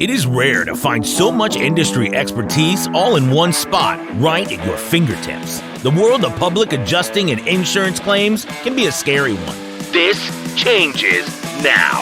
It is rare to find so much industry expertise all in one spot, right at your fingertips. The world of public adjusting and insurance claims can be a scary one. This changes now.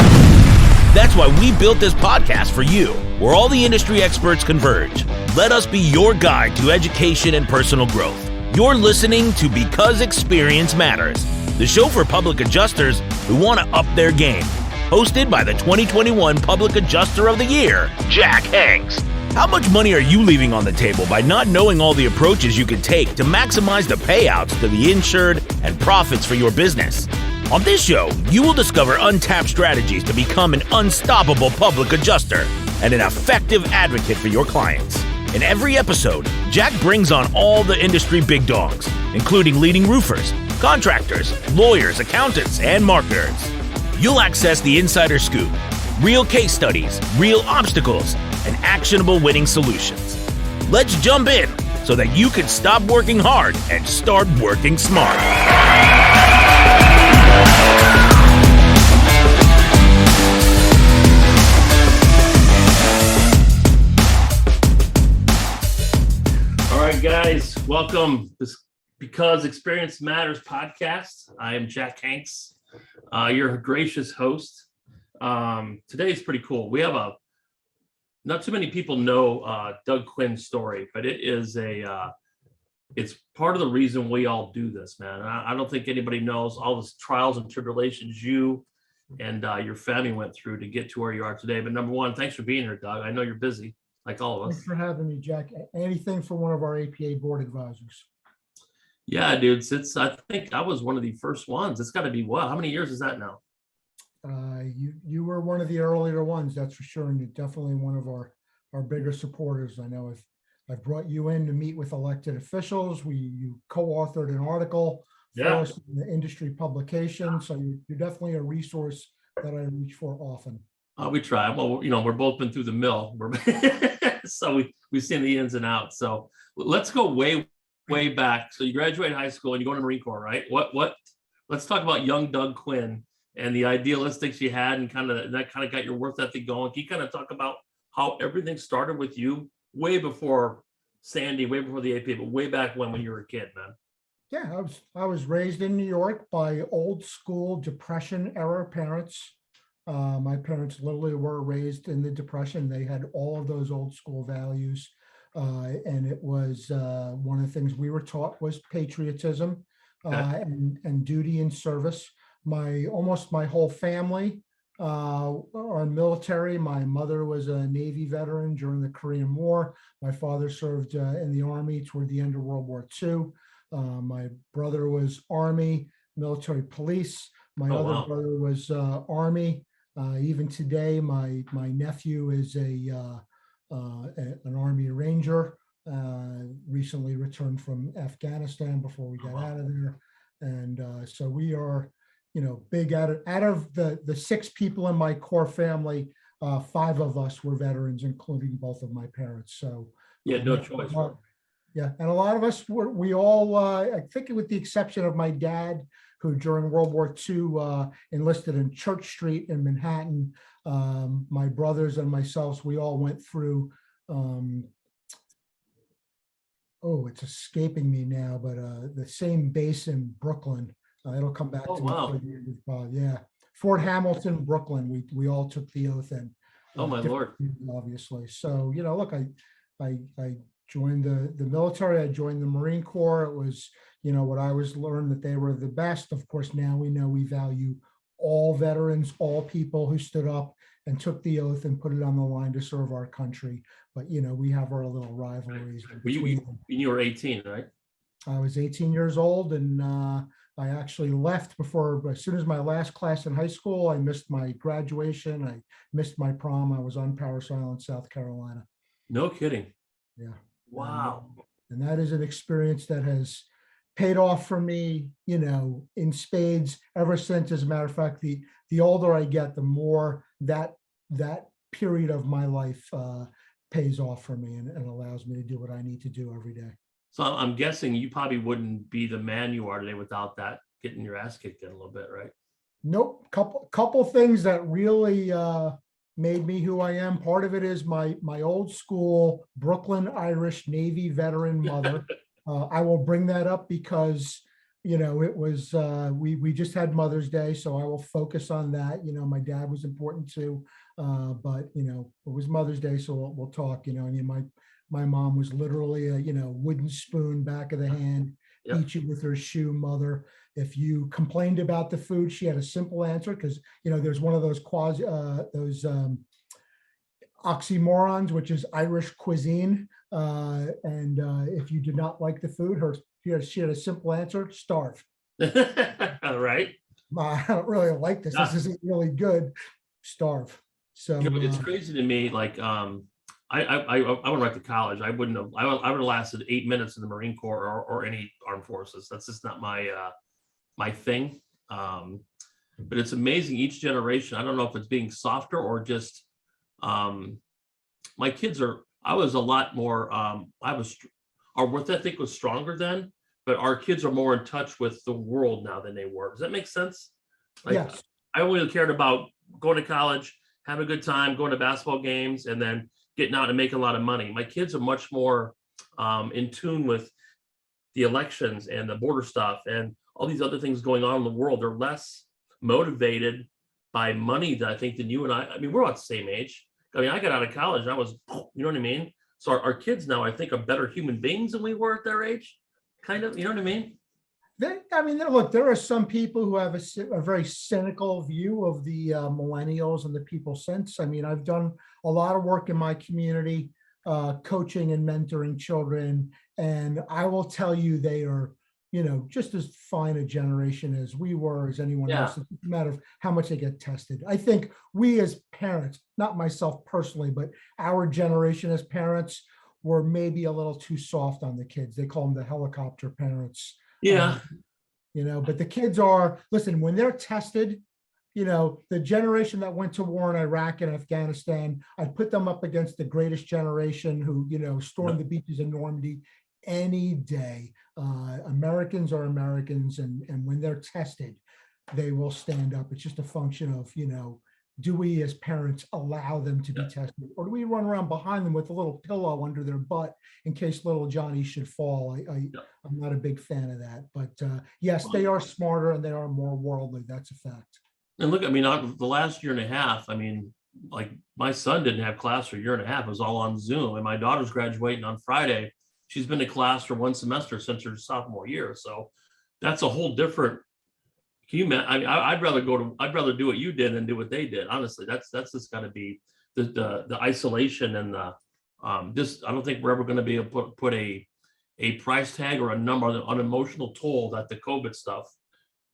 That's why we built this podcast for you, where all the industry experts converge. Let us be your guide to education and personal growth. You're listening to Because Experience Matters, the show for public adjusters who want to up their game. Hosted by the 2021 Public Adjuster of the Year, Jack Hanks. How much money are you leaving on the table by not knowing all the approaches you can take to maximize the payouts to the insured and profits for your business? On this show, you will discover untapped strategies to become an unstoppable public adjuster and an effective advocate for your clients. In every episode, Jack brings on all the industry big dogs, including leading roofers, contractors, lawyers, accountants, and marketers. You'll access the insider scoop, real case studies, real obstacles, and actionable winning solutions. Let's jump in so that you can stop working hard and start working smart. All right, guys, welcome to Because Experience Matters podcast. I am Jack Hanks, your gracious host. Today is pretty cool. We have not too many people know Doug Quinn's story, but it's part of the reason we all do this, man. I don't think anybody knows all the trials and tribulations you and your family went through to get to where you are today. But number one, thanks for being here, Doug. I know you're busy, like all of us. Thanks for having me, Jack. Anything for one of our APA board advisors. Yeah, dude. I think I was one of the first ones. It's got to be how many years is that now? You were one of the earlier ones, that's for sure, and you're definitely one of our bigger supporters. I know I've brought you in to meet with elected officials. You co-authored an article for us in the industry publication, so you're definitely a resource that I reach for often. We try. Well, we're both been through the mill, so we've seen the ins and outs. So let's go way back. So you graduate high school and you go to the Marine Corps, right? Let's talk about young Doug Quinn and the idealistics you had and that got your work ethic going. Can you kind of talk about how everything started with you way before Sandy, way before the APA, but way back when you were a kid, man? Yeah, I was raised in New York by old school Depression era parents. My parents literally were raised in the Depression. They had all of those old school values. And it was one of the things we were taught was patriotism and duty and service. Almost my whole family are military. My mother was a Navy veteran during the Korean War. My father served in the Army toward the end of World War II. My brother was Army, military police. My other brother was Army. Even today, my nephew is an Army Ranger, recently returned from Afghanistan before we got out of there. And so we are, big out of the 6 people in my core family, 5 of us were veterans, including both of my parents. So no choice. Yeah, and a lot of us we all, I think with the exception of my dad, who during World War II enlisted in Church Street in Manhattan. My brothers and myself, we all went through, it's escaping me now, but the same base in Brooklyn. It'll come back to me. Yeah, Fort Hamilton, Brooklyn. We all took the oath in. Oh my Lord! Obviously, so look, I joined the military. I joined the Marine Corps. It was what I was learned that they were the best. Of course, now we know we value all veterans, all people who stood up and took the oath and put it on the line to serve our country. But we have our little rivalries. You were 18, right? I was 18 years old, and I actually left as soon as my last class in high school. I missed my graduation. I missed my prom. I was on Parris Island, South Carolina. No kidding. Yeah. Wow. And that is an experience that has paid off for me, in spades ever since. As a matter of fact, the older I get, the more that period of my life pays off for me and allows me to do what I need to do every day. So I'm guessing you probably wouldn't be the man you are today without that, getting your ass kicked in a little bit, right? Nope. Couple things that really made me who I am. Part of it is my old school Brooklyn Irish Navy veteran mother. I will bring that up because, it was, we just had Mother's Day, so I will focus on that. My dad was important too, but, it was Mother's Day, so we'll talk, my mom was literally a, wooden spoon, back of the hand, Yep. beat you with her shoe mother. If you complained about the food, she had a simple answer because, there's one of those oxymorons, which is Irish cuisine. And if you did not like the food, she had a simple answer: starve. All right. I don't really like this. This isn't really good. Starve. So It's crazy to me. Like, I went right to college. I would have lasted 8 minutes in the Marine Corps or any armed forces. That's just not my thing. But it's amazing each generation. I don't know if it's being softer or just my kids are. I was a lot more. Our work ethic was stronger then, but our kids are more in touch with the world now than they were. Does that make sense? Like, yes. I only cared about going to college, having a good time, going to basketball games, and then getting out and making a lot of money. My kids are much more in tune with the elections and the border stuff and all these other things going on in the world. They're less motivated by money than I think than you and I. I mean, we're all the same age. I mean, I got out of college and I was, you know what I mean? So our kids now, I think, are better human beings than we were at their age. Kind of, you know what I mean? Look, there are some people who have a very cynical view of the millennials and the people since. I mean, I've done a lot of work in my community, coaching and mentoring children, and I will tell you they are, just as fine a generation as we were, as anyone else. It's a matter of how much they get tested. I think we as parents, not myself personally, but our generation as parents were maybe a little too soft on the kids. They call them the helicopter parents. Yeah. But the kids are, listen, when they're tested, the generation that went to war in Iraq and Afghanistan, I'd put them up against the greatest generation who, stormed the beaches of Normandy any day. Americans are Americans, and when they're tested, they will stand up. It's just a function of, do we as parents allow them to be tested, or do we run around behind them with a little pillow under their butt in case little Johnny should fall? I'm not a big fan of that, but yes, they are smarter and they are more worldly. That's a fact. And look, I mean, the last year and a half, I mean, like my son didn't have class for a year and a half. It was all on Zoom, and my daughter's graduating on Friday. She's been to class for one semester since her sophomore year. So that's a whole different. Can you imagine? I mean, I'd rather do what you did than do what they did. Honestly, that's just got to be the isolation and the just. I don't think we're ever going to be able to put a price tag or a number on emotional toll that the COVID stuff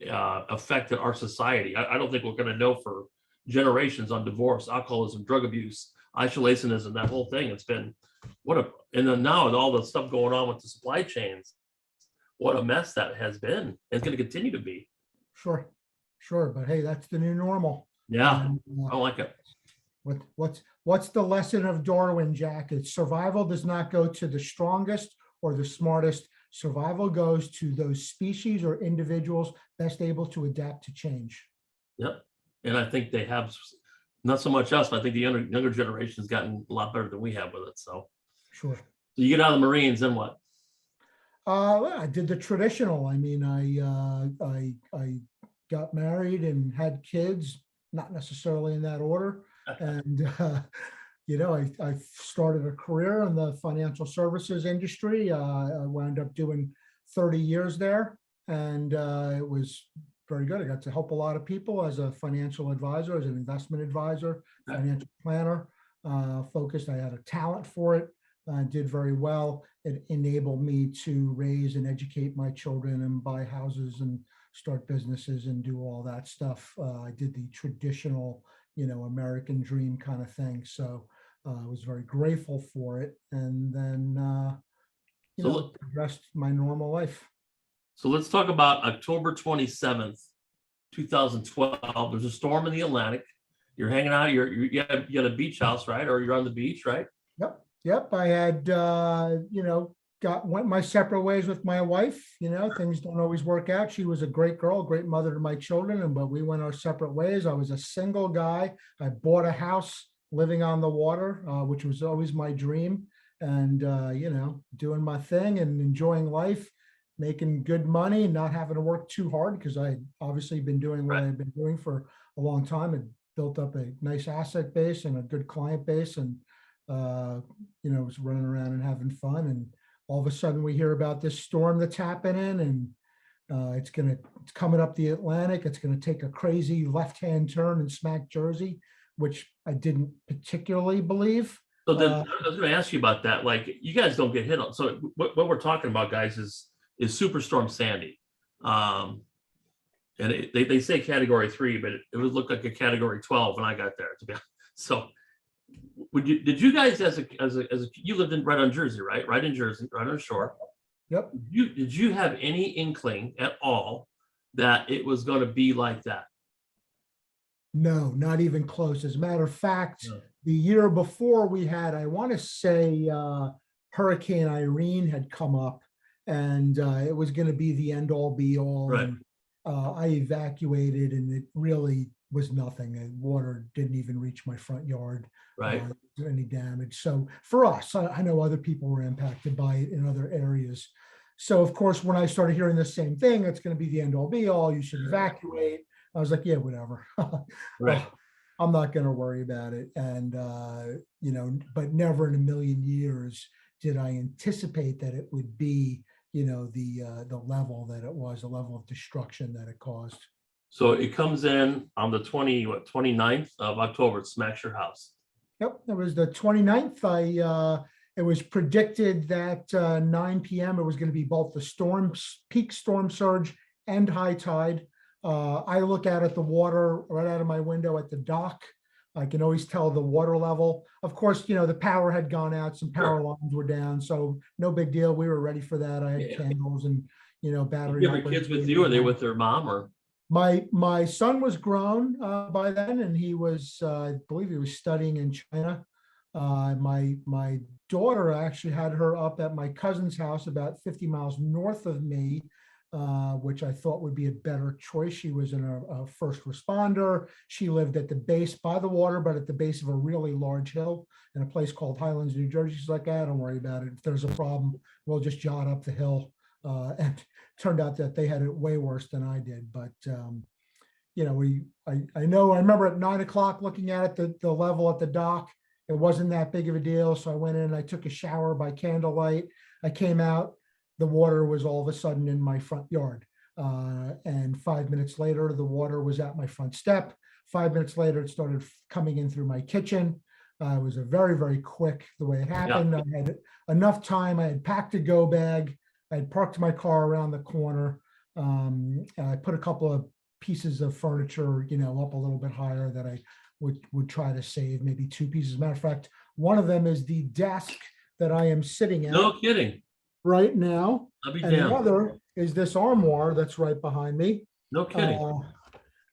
affected our society. I don't think we're going to know for generations on divorce, alcoholism, drug abuse, isolationism, that whole thing. It's been and then now with all the stuff going on with the supply chains, what a mess that has been. It's going to continue to be. Sure. But hey, that's the new normal. Yeah, And, I like it. What's the lesson of Darwin, Jack? It's survival does not go to the strongest or the smartest. Survival goes to those species or individuals best able to adapt to change. Yep. And I think they have, not so much us, but I think the younger generation has gotten a lot better than we have with it. So Sure. you get out of the Marines, then what? I did the traditional. I mean, I got married and had kids, not necessarily in that order. And, I started a career in the financial services industry. I wound up doing 30 years there, and it was very good. I got to help a lot of people as a financial advisor, as an investment advisor, financial planner, focused. I had a talent for it. Did very well. It enabled me to raise and educate my children and buy houses and start businesses and do all that stuff. I did the traditional, American dream kind of thing. So I was very grateful for it. And then, progressed my normal life. So let's talk about October 27th, 2012. There's a storm in the Atlantic. You're hanging out. You got a beach house, right? Or you're on the beach, right? Yep. I had, went my separate ways with my wife. Things don't always work out. She was a great girl, great mother to my children, but we went our separate ways. I was a single guy. I bought a house living on the water, which was always my dream, and doing my thing and enjoying life, making good money, not having to work too hard because I had obviously been doing what I've been doing for a long time and built up a nice asset base and a good client base, and was running around and having fun. And all of a sudden we hear about this storm that's happening, and it's coming up the Atlantic. It's going to take a crazy left-hand turn and smack Jersey, which I didn't particularly believe. So then I was going to ask you about that. Like, you guys don't get hit on. So what we're talking about, guys, is Superstorm Sandy. And they say category 3, but it would look like a category 12 when I got there, to be honest. So did you guys as a you lived right on Jersey, right in Jersey, right on the shore? Yep. Did you have any inkling at all that it was going to be like that? No, not even close. As a matter of fact, the year before we had, I want to say, Hurricane Irene had come up, and it was going to be the end all be all. Right. And I evacuated, and it really was nothing. The water didn't even reach my front yard. Right. Any damage. So for us, I know other people were impacted by it in other areas. So of course, when I started hearing the same thing, it's going to be the end all be all, you should evacuate, I was like, yeah, whatever. Right. I'm not going to worry about it. And, but never in a million years did I anticipate that it would be, the level that it was, the level of destruction that it caused. So it comes in on the 29th of October, it smacks your house. Yep, it was the 29th. It was predicted that 9 p.m. it was going to be both the peak storm surge and high tide. I look out at the water right out of my window at the dock. I can always tell the water level. Of course, the power had gone out, some power lines were down, so no big deal. We were ready for that. I had candles and, battery. You have kids with you? Are they with their mom or? My son was grown by then, and he was, I believe he was studying in China. My daughter, actually had her up at my cousin's house about 50 miles north of me, which I thought would be a better choice. She was a first responder. She lived at the base by the water, but at the base of a really large hill in a place called Highlands, New Jersey. She's like, don't worry about it. If there's a problem, we'll just jog up the hill. And turned out that they had it way worse than I did. But, I remember at 9 o'clock looking at it, the level at the dock, it wasn't that big of a deal. So I went in, I took a shower by candlelight. I came out, the water was all of a sudden in my front yard. And 5 minutes later, the water was at my front step. 5 minutes later, it started coming in through my kitchen. It was a very, very quick the way it happened. Yeah. I had enough time. I had packed a go bag. I had parked my car around the corner. I put a couple of pieces of furniture, up a little bit higher that I would try to save, maybe 2 pieces. As a matter of fact, one of them is the desk that I am sitting at. No kidding. Right now. I'll be and down. The other is this armoire that's right behind me. No kidding.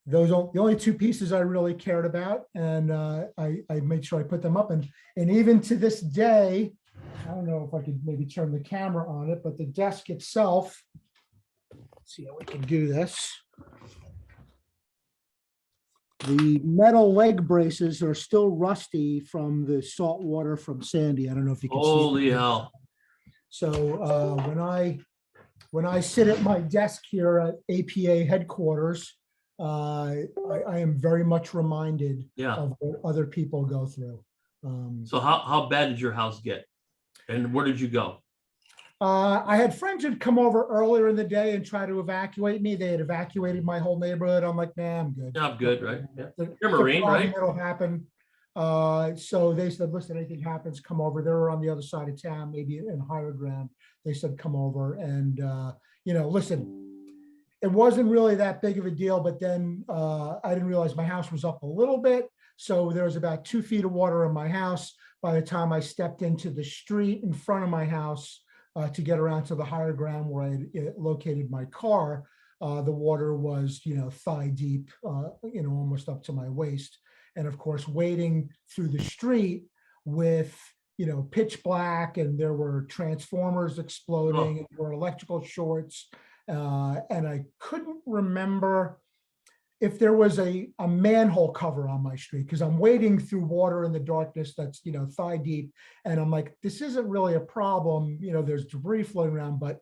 Those are the only 2 pieces I really cared about, and I made sure I put them up. And even to this day, I don't know if I could maybe turn the camera on it, but the desk itself, let's see how we can do this. The metal leg braces are still rusty from the salt water from Sandy. I don't know if you can see. Holy hell. So when I sit at my desk here at APA headquarters, I am very much reminded of what other people go through. So how bad did your house get? And where did you go? I had friends who'd come over earlier in the day and try to evacuate me. They had evacuated my whole neighborhood. I'm like, nah, I'm good. Yeah, I'm good, right? Yeah. You're a Marine, right? It'll happen. So they said, listen, anything happens, come over. They were on the other side of town, maybe in higher ground. They said, come over. And, listen, it wasn't really that big of a deal, but then I didn't realize my house was up a little bit. So there was about 2 feet of water in my house. By the time I stepped into the street in front of my house to get around to the higher ground where I located my car, the water was, thigh deep, almost up to my waist. And of course, wading through the street with, pitch black, and there were transformers exploding, and there were electrical shorts. And I couldn't remember if there was a manhole cover on my street, because I'm wading through water in the darkness that's, thigh deep. And I'm like, this isn't really a problem. There's debris floating around, but,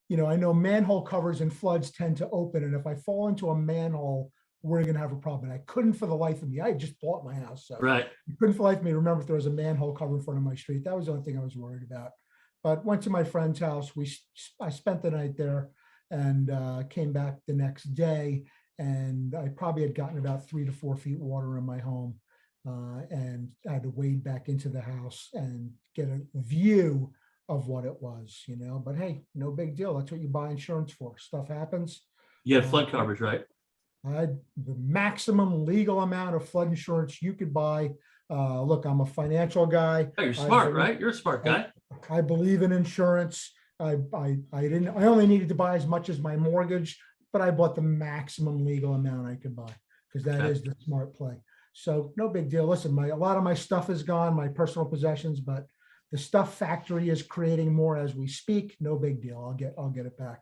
I know manhole covers and floods tend to open. And if I fall into a manhole, we're going to have a problem. And I couldn't for the life of me. I just bought my house. So Right. I couldn't for the life of me remember if there was a manhole cover in front of my street. That was the only thing I was worried about. But went to my friend's house. I spent the night there and came back the next day. And I probably had gotten about 3 to 4 feet water in my home, and I had to wade back into the house and get a view of what it was, but hey, no big deal. That's what you buy insurance for. Stuff happens. You had flood coverage, right? I had the maximum legal amount of flood insurance you could buy. Look, I'm a financial guy. Oh, you're smart, right? You're a smart guy. I believe in insurance. I only needed to buy as much as my mortgage, but I bought the maximum legal amount I could buy because that is the smart play. So no big deal. Listen, a lot of my stuff is gone, my personal possessions, but the stuff factory is creating more as we speak. No big deal. I'll get it back.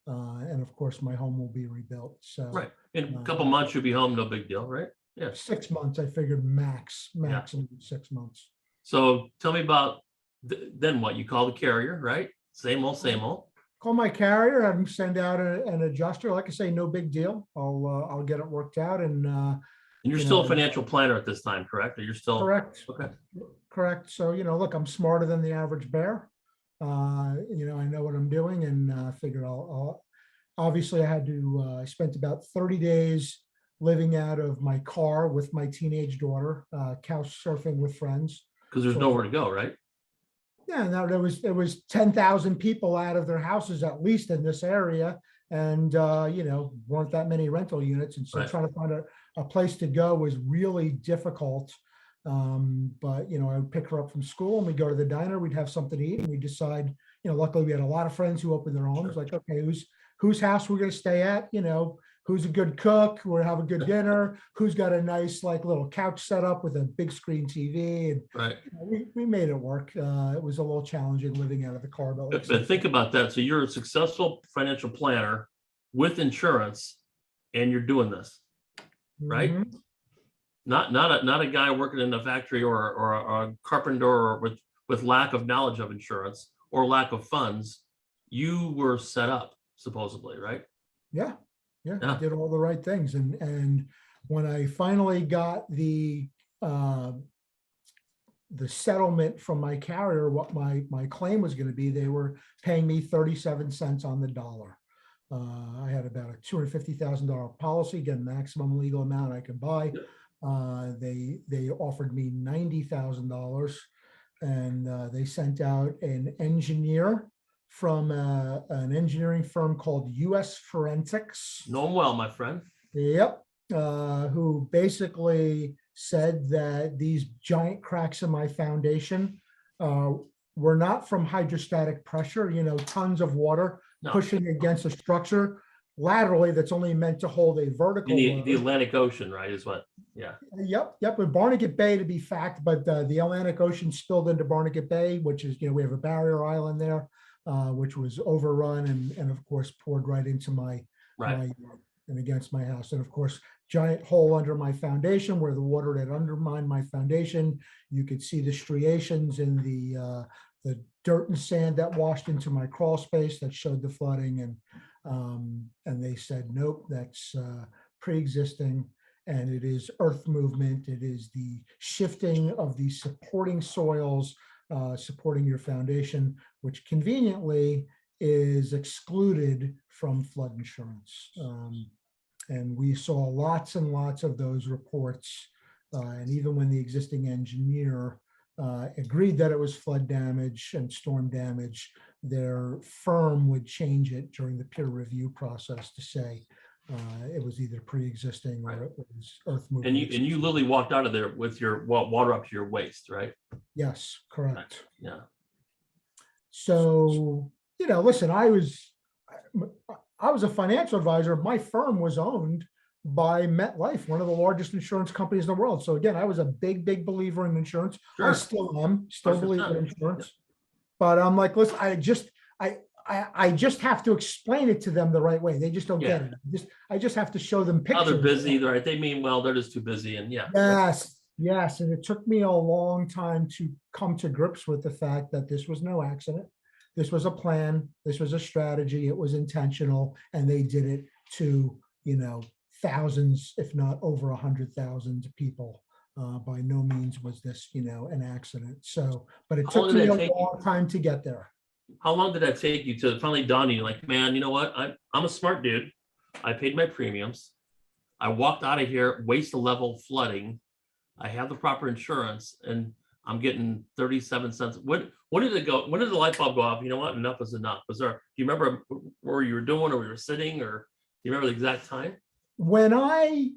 And of course, my home will be rebuilt. So right. In a couple months, you'll be home. No big deal, right? Yeah. 6 months, I figured maximum 6 months. So tell me about then what? You call the carrier, right? Same old, same old. Call my carrier and send out an adjuster. Like I say, no big deal. I'll get it worked out. And you're still a financial planner at this time, correct? Or you're still correct? Okay. Correct. So look, I'm smarter than the average bear. I know what I'm doing, and figured I'll obviously I had to. I spent about 30 days living out of my car with my teenage daughter, couch surfing with friends. Because there's nowhere to go, right? Yeah, now there was 10,000 people out of their houses at least in this area, and weren't that many rental units, and so Right. trying to find a place to go was really difficult. But I would pick her up from school and we'd go to the diner, we'd have something to eat, and we decide, luckily we had a lot of friends who opened their homes. Sure. Like, okay, whose house we're going to stay at, who's a good cook, we're gonna have a good dinner, who's got a nice little couch set up with a big screen TV, and right. We made it work. It was a little challenging living out of the car, but think about that. So you're a successful financial planner with insurance, and you're doing this, right? Mm-hmm. Not a guy working in a factory or a carpenter or with lack of knowledge of insurance or lack of funds. You were set up supposedly, right? Yeah. I did all the right things. And when I finally got the settlement from my carrier, what my claim was going to be, they were paying me 37 cents on the dollar. I had about a $250,000 policy, again, maximum legal amount I could buy. They offered me $90,000, and they sent out an engineer from an engineering firm called US Forensics. Know him well, my friend. Yep. Who basically said that these giant cracks in my foundation were not from hydrostatic pressure, tons of water pushing against a structure laterally that's only meant to hold a vertical. The Atlantic Ocean, right, is what? Yeah. Yep. With Barnegat Bay to be fact, but the Atlantic Ocean spilled into Barnegat Bay, which is, we have a barrier island there. Which was overrun and of course poured right into my and against my house. And of course, giant hole under my foundation where the water had undermined my foundation. You could see the striations in the dirt and sand that washed into my crawl space that showed the flooding. And they said, nope, that's pre-existing. And it is earth movement. It is the shifting of the supporting soils supporting your foundation, which conveniently is excluded from flood insurance. And we saw lots and lots of those reports. And even when the existing engineer agreed that it was flood damage and storm damage, their firm would change it during the peer review process to say it was either pre-existing or it was earth moving. And you literally walked out of there with your water up to your waist, right? Yes, correct. Yeah. So, listen, I was a financial advisor. My firm was owned by MetLife, one of the largest insurance companies in the world. So again, I was a big believer in insurance. Sure. I still am, believe in insurance. But I'm like, listen, I just have to explain it to them the right way. They just don't get Yeah. it. I just have to show them Oh, they're pictures. busy, right? They mean, well, they're just too busy and yeah. Yes, yes. And it took me a long time to come to grips with the fact that this was no accident. This was a plan. This was a strategy. It was intentional. And they did it to, thousands, if not over 100,000 people. By no means was this, an accident. So, but it How long took did me that a take you? long time to get there. How long did that take you to finally dawn on you, like, man, you know what? I'm a smart dude. I paid my premiums. I walked out of here, waste level flooding. I have the proper insurance and I'm getting 37 cents. When did it go? When did the light bulb go off? You know what? Enough is enough. Do you remember where you were doing or we were sitting, or do you remember the exact time? When I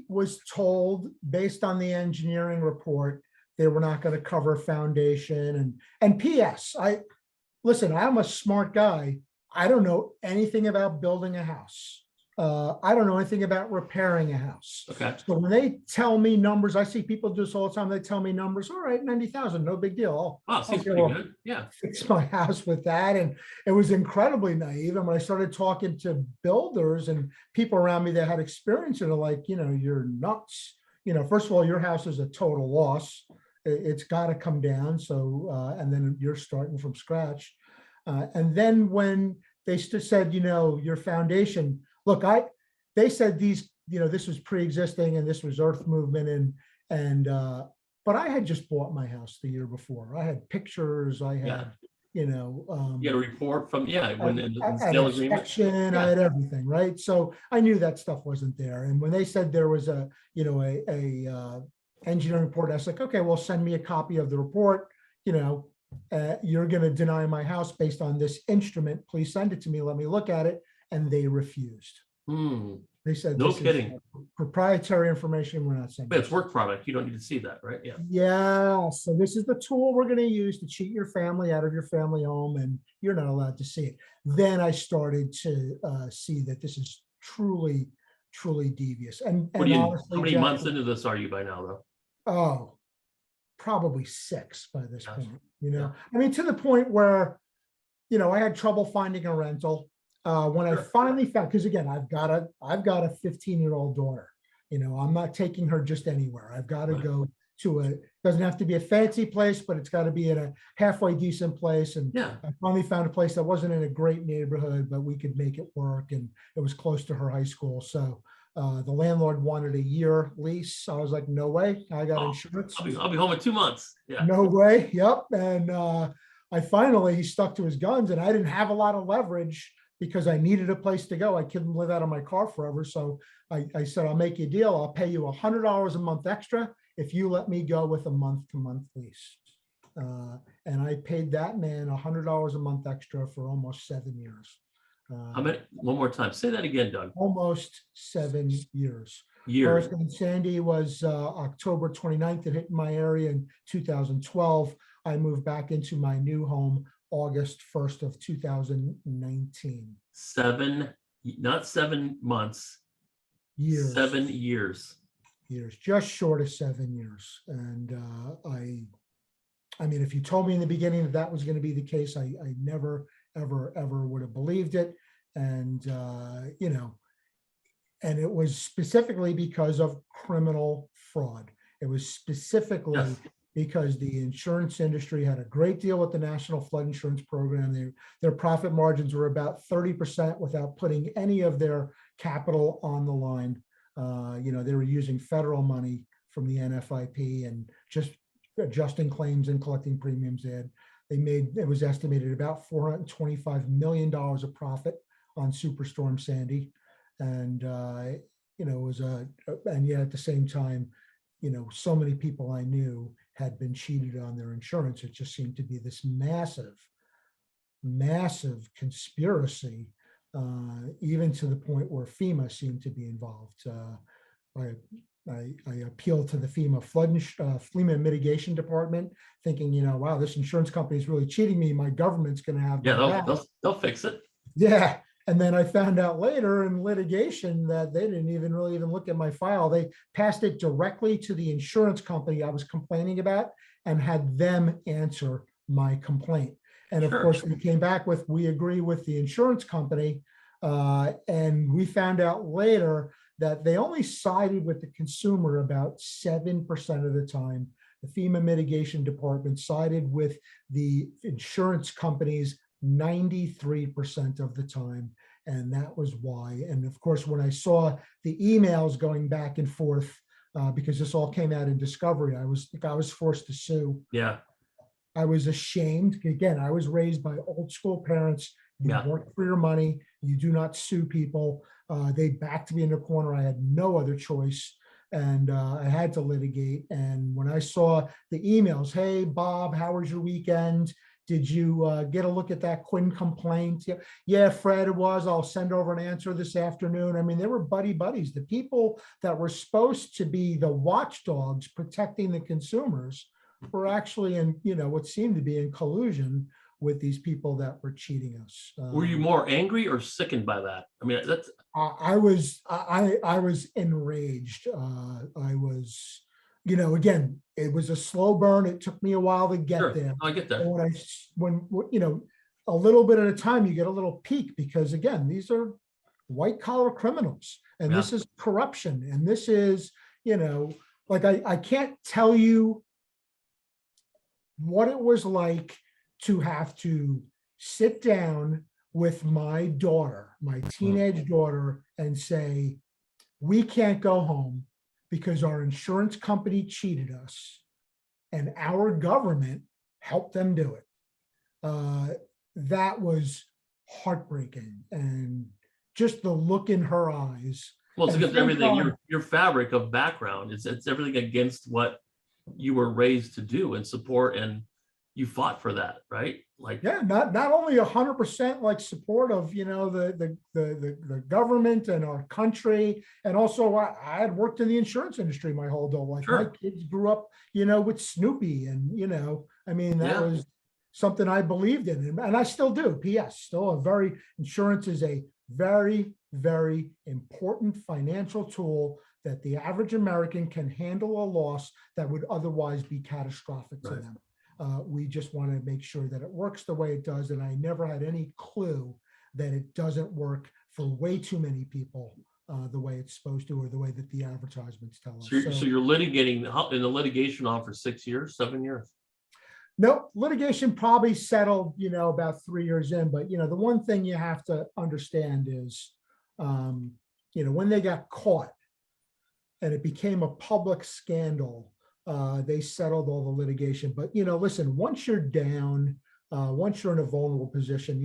was told, based on the engineering report, they were not going to cover foundation and PS, I'm a smart guy. I don't know anything about building a house. I don't know anything about repairing a house. Okay. So when they tell me numbers, I see people do this all the time. They tell me numbers. All right, 90,000, no big deal. Wow, seems pretty good. Yeah. Fix my house with that. And it was incredibly naive. And when I started talking to builders and people around me that had experience, they're like, you're nuts. First of all, your house is a total loss. It's got to come down. So, and then you're starting from scratch. And then when they said, your foundation, look, they said these, this was pre-existing and this was earth movement but I had just bought my house the year before. I had pictures, I had, You had a report from, when in the sale agreement. I had everything, right? So I knew that stuff wasn't there. And when they said there was a engineering report, I was like, okay, well, send me a copy of the report. You're going to deny my house based on this instrument. Please send it to me. Let me look at it. And they refused. They said, no this kidding. is proprietary information. We're not sending. But it's work product. You don't need to see that, right? Yeah. Yeah. So this is the tool we're going to use to cheat your family out of your family home, and you're not allowed to see it. Then I started to see that this is truly, truly devious. And honestly, how many Jeff, months into this are you by now, though? Oh, probably 6 by this Gotcha. point. Yeah. I mean, to the point where, I had trouble finding a rental. When I finally found, because again, I've got a 15-year-old daughter. I'm not taking her just anywhere. I've got to go to doesn't have to be a fancy place, but it's got to be in a halfway decent place. And I finally found a place that wasn't in a great neighborhood, but we could make it work. And it was close to her high school. So the landlord wanted a year lease. I was like, no way. I got insurance. I'll be home in 2 months. Yeah. No way. Yep. And he stuck to his guns, and I didn't have a lot of leverage because I needed a place to go. I couldn't live out of my car forever. So I said, I'll make you a deal. I'll pay you $100 a month extra if you let me go with a month-to-month lease. And I paid that man $100 a month extra for almost 7 years. How many? One more time. Say that again, Doug. Almost 7 years. Years. Hurricane Sandy was October 29th. It hit my area in 2012. I moved back into my new home August 1st of 2019. Not 7 months. Years. 7 years. Years, just short of 7 years. And I mean, if you told me in the beginning that was going to be the case, I never, ever, ever would have believed it. And, and it was specifically because of criminal fraud. It was specifically because the insurance industry had a great deal with the National Flood Insurance Program. Their profit margins were about 30% without putting any of their capital on the line. They were using federal money from the NFIP and just adjusting claims and collecting premiums. It was estimated about $425 million of profit on Superstorm Sandy. And, it was and yet at the same time, so many people I knew had been cheated on their insurance. It just seemed to be this massive, massive conspiracy, even to the point where FEMA seemed to be involved. I appealed to the FEMA mitigation department, thinking, wow, this insurance company is really cheating me. My government's going to have they'll fix it. Yeah. And then I found out later in litigation that they didn't even look at my file. They passed it directly to the insurance company I was complaining about and had them answer my complaint. And of Sure. course, we came back with, we agree with the insurance company. And we found out later that they only sided with the consumer about 7% of the time. The FEMA mitigation department sided with the insurance companies 93% of the time. And that was why. And of course, when I saw the emails going back and forth, because this all came out in discovery, I was forced to sue. Yeah. I was ashamed. Again, I was raised by old school parents. You Yeah. work for your money. You do not sue people. They backed me in the corner. I had no other choice. And I had to litigate. And when I saw the emails, hey, Bob, how was your weekend? Did you get a look at that Quinn complaint? Yeah, Fred, it was. I'll send over an answer this afternoon. I mean, they were buddies. The people that were supposed to be the watchdogs protecting the consumers were actually in, what seemed to be in collusion with these people that were cheating us. Were you more angry or sickened by that? I mean, that's I was enraged. I was, again, it was a slow burn. It took me a while to get sure. there. I get that. And when a little bit at a time, you get a little peak because again, these are white collar criminals, and this is corruption, and this is, like I can't tell you what it was like to have to sit down with my daughter, my teenage daughter, and say, we can't go home because our insurance company cheated us and our government helped them do it. That was heartbreaking. And just the look in her eyes. Well, it's And against everything. Your fabric of background. It's everything against what you were raised to do and support, and you fought for that, right? Like, yeah, not only 100% like support of the government and our country, and also I had worked in the insurance industry my whole adult life. Sure. My kids grew up, with Snoopy, and I mean that was something I believed in, and I still do. P.S. Still insurance is a very, very important financial tool that the average American can handle a loss that would otherwise be catastrophic to them. We just want to make sure that it works the way it does. And I never had any clue that it doesn't work for way too many people the way it's supposed to, or the way that the advertisements tell us. So you're litigating in the litigation on for 6 years, 7 years? No, litigation probably settled, about 3 years in. But, the one thing you have to understand is, when they got caught and it became a public scandal, they settled all the litigation. But, listen, once you're down, once you're in a vulnerable position,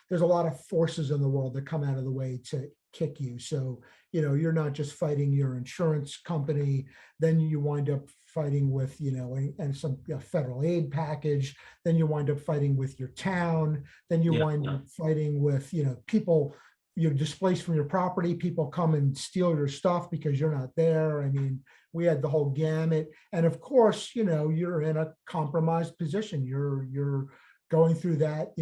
there's a lot of forces in the world that come out of the way to kick you. So, you're not just fighting your insurance company, then you wind up fighting with, and some federal aid package, then you wind up fighting with your town, then you wind up fighting with, people, you're displaced from your property, people come and steal your stuff because you're not there. I mean, we had the whole gamut. And of course, you're in a compromised position. You're going through that.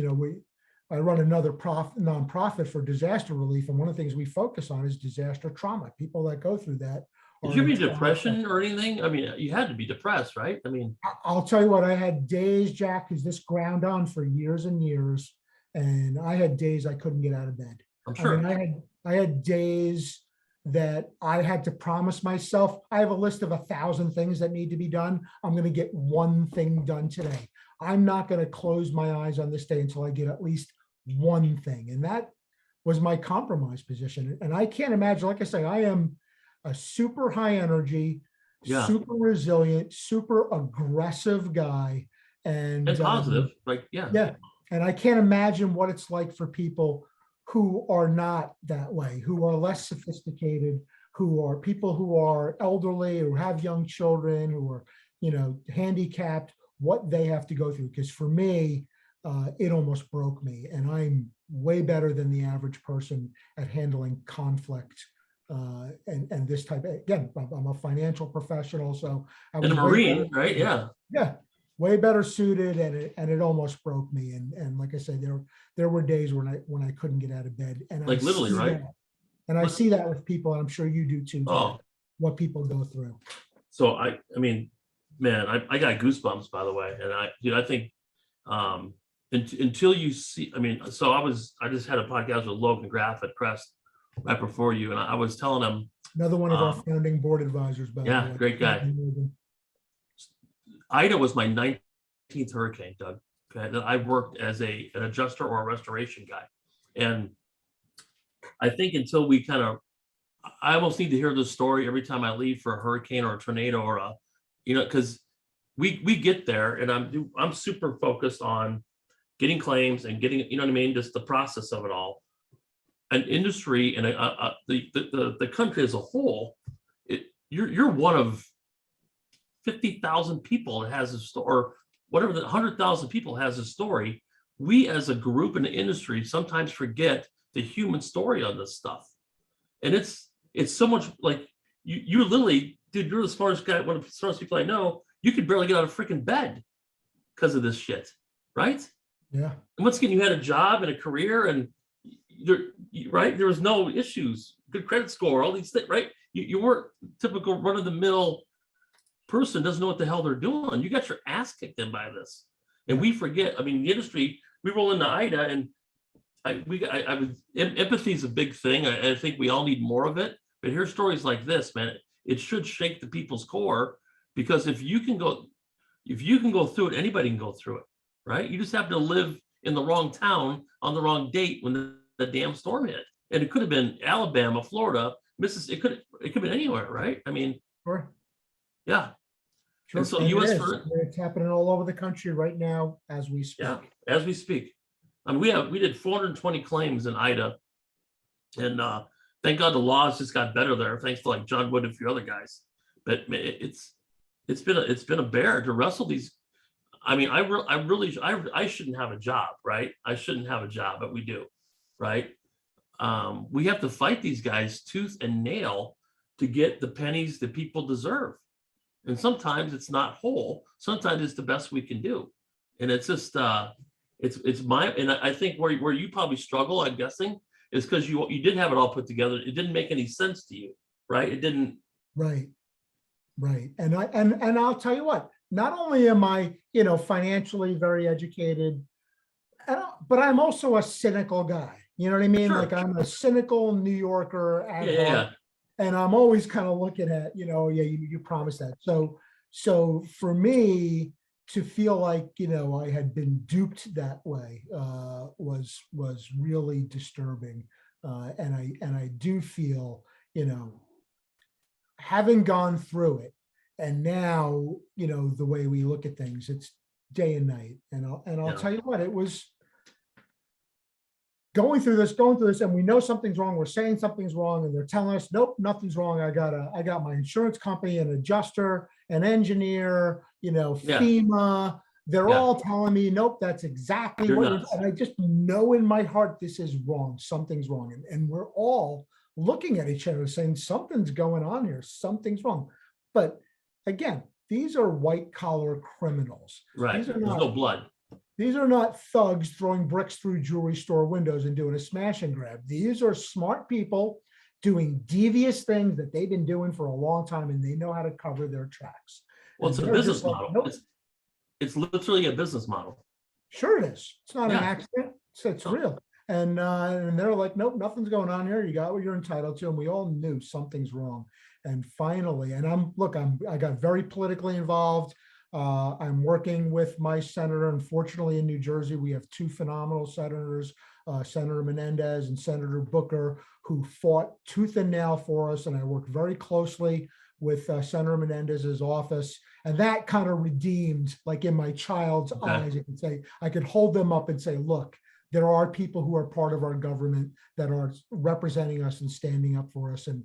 I run another nonprofit for disaster relief. And one of the things we focus on is disaster trauma. People that go through that. Did you have any depression or anything? I mean, you had to be depressed, right? I mean, I'll tell you what, I had days, Jack, because this ground on for years and years. And I had days I couldn't get out of bed. I'm sure. I mean, I had days that I had to promise myself, I have a list of 1,000 things that need to be done. I'm going to get one thing done today. I'm not going to close my eyes on this day until I get at least one thing. And that was my compromise position. And I can't imagine, like I say, I am a super high energy, super resilient, super aggressive guy. And positive, yeah. And I can't imagine what it's like for people who are not that way, who are less sophisticated, who are people who are elderly, who have young children, who are, handicapped, what they have to go through. Because for me, it almost broke me. And I'm way better than the average person at handling conflict. And this type, again, I'm a financial professional. So I was a Marine, right? Yeah. Yeah. Way better suited, and it almost broke me. And like I said, there were days when I couldn't get out of bed, and like literally, right? And I see that with people, and I'm sure you do too. Oh, what people go through. So I mean, man, I got goosebumps, by the way, and I think until you see, I mean, so I just had a podcast with Logan Graff at Crest right before you, and I was telling him, Another one of our founding board advisors, by the yeah, way. great guy. Ida was my 19th hurricane, Doug. Okay, that I worked as an adjuster or a restoration guy, and I think until we I almost need to hear this story every time I leave for a hurricane or a tornado or a, because we get there, and I'm super focused on getting claims and getting, you know what I mean, just the process of it all. An industry and the country as a whole, you're one of 50,000 people that has a story, or whatever, the 100,000 people has a story. We as a group in the industry sometimes forget the human story on this stuff. And it's so much like you literally, dude, you're the smartest guy, one of the smartest people I know. You could barely get out of freaking bed because of this shit, right? Yeah. And once again, you had a job and a career, and right, there was no issues, good credit score, all these things, right? You weren't typical run-of-the-mill person, doesn't know what the hell they're doing. You got your ass kicked in by this, and we forget. I mean, the industry, we roll into Ida, and empathy is a big thing. I think we all need more of it. But here's stories like this, man. It should shake the people's core, because if you can go through it, anybody can go through it, right? You just happen to live in the wrong town on the wrong date when the damn storm hit, and it could have been Alabama, Florida, Mississippi. It could have been anywhere, right? I mean, Sure. Yeah. Sure. And so And U.S. it's happening all over the country right now as we speak. Yeah, as we speak. I mean, we did 420 claims in Ida, and thank God the laws just got better there, thanks to like John Wood and a few other guys. But it's been a bear to wrestle these. I mean, I shouldn't have a job, right? I shouldn't have a job, but we do, right? We have to fight these guys tooth and nail to get the pennies that people deserve. And sometimes it's not whole. Sometimes it's the best we can do. And it's just, and I think where you probably struggle, I'm guessing, is because you did have it all put together. It didn't make any sense to you, right? It didn't. Right. And I'll tell you what, not only am I, financially very educated, but I'm also a cynical guy. You know what I mean? Sure. Like, I'm a cynical New Yorker at heart. Yeah. And I'm always kind of looking at, you promised that. So for me to feel like, I had been duped that way was really disturbing. And I do feel, having gone through it, and now, the way we look at things, it's day and night. And I'll tell you what, it was going through this, and we know something's wrong. We're saying something's wrong, and they're telling us, nope, nothing's wrong. I got my insurance company, an adjuster, an engineer, FEMA. They're all telling me, nope, that's exactly what it is. And I just know in my heart, this is wrong. Something's wrong. And we're all looking at each other saying, something's going on here. Something's wrong. But again, these are white collar criminals. Right. There's no blood. These are not thugs throwing bricks through jewelry store windows and doing a smash and grab. These are smart people doing devious things that they've been doing for a long time, and they know how to cover their tracks. Well, it's a business model. Nope. It's literally a business model. Sure it is. It's not an accident. It's real. And they're like, nope, nothing's going on here. You got what you're entitled to. And we all knew something's wrong. And finally, and I got very politically involved. I'm working with my senator. Unfortunately, in New Jersey, we have two phenomenal senators, Senator Menendez and Senator Booker, who fought tooth and nail for us. And I worked very closely with Senator Menendez's office. And that kind of redeemed, like in my child's eyes, you can say, I could hold them up and say, look, there are people who are part of our government that are representing us and standing up for us. And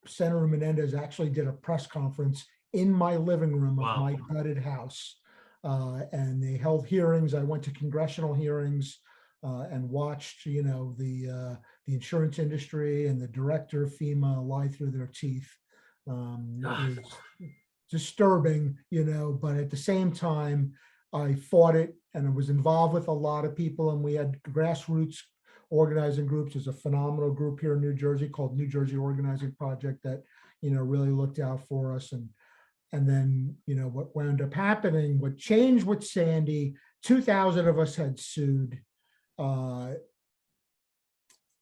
Senator Menendez actually did a press conference in my living room of my gutted house. And they held hearings. I went to congressional hearings and watched, the insurance industry and the director of FEMA lie through their teeth. It was disturbing, but at the same time, I fought it, and I was involved with a lot of people, and we had grassroots organizing groups. There's a phenomenal group here in New Jersey called New Jersey Organizing Project that, really looked out for us. And then, what wound up happening, what changed with Sandy 2,000 of us had sued.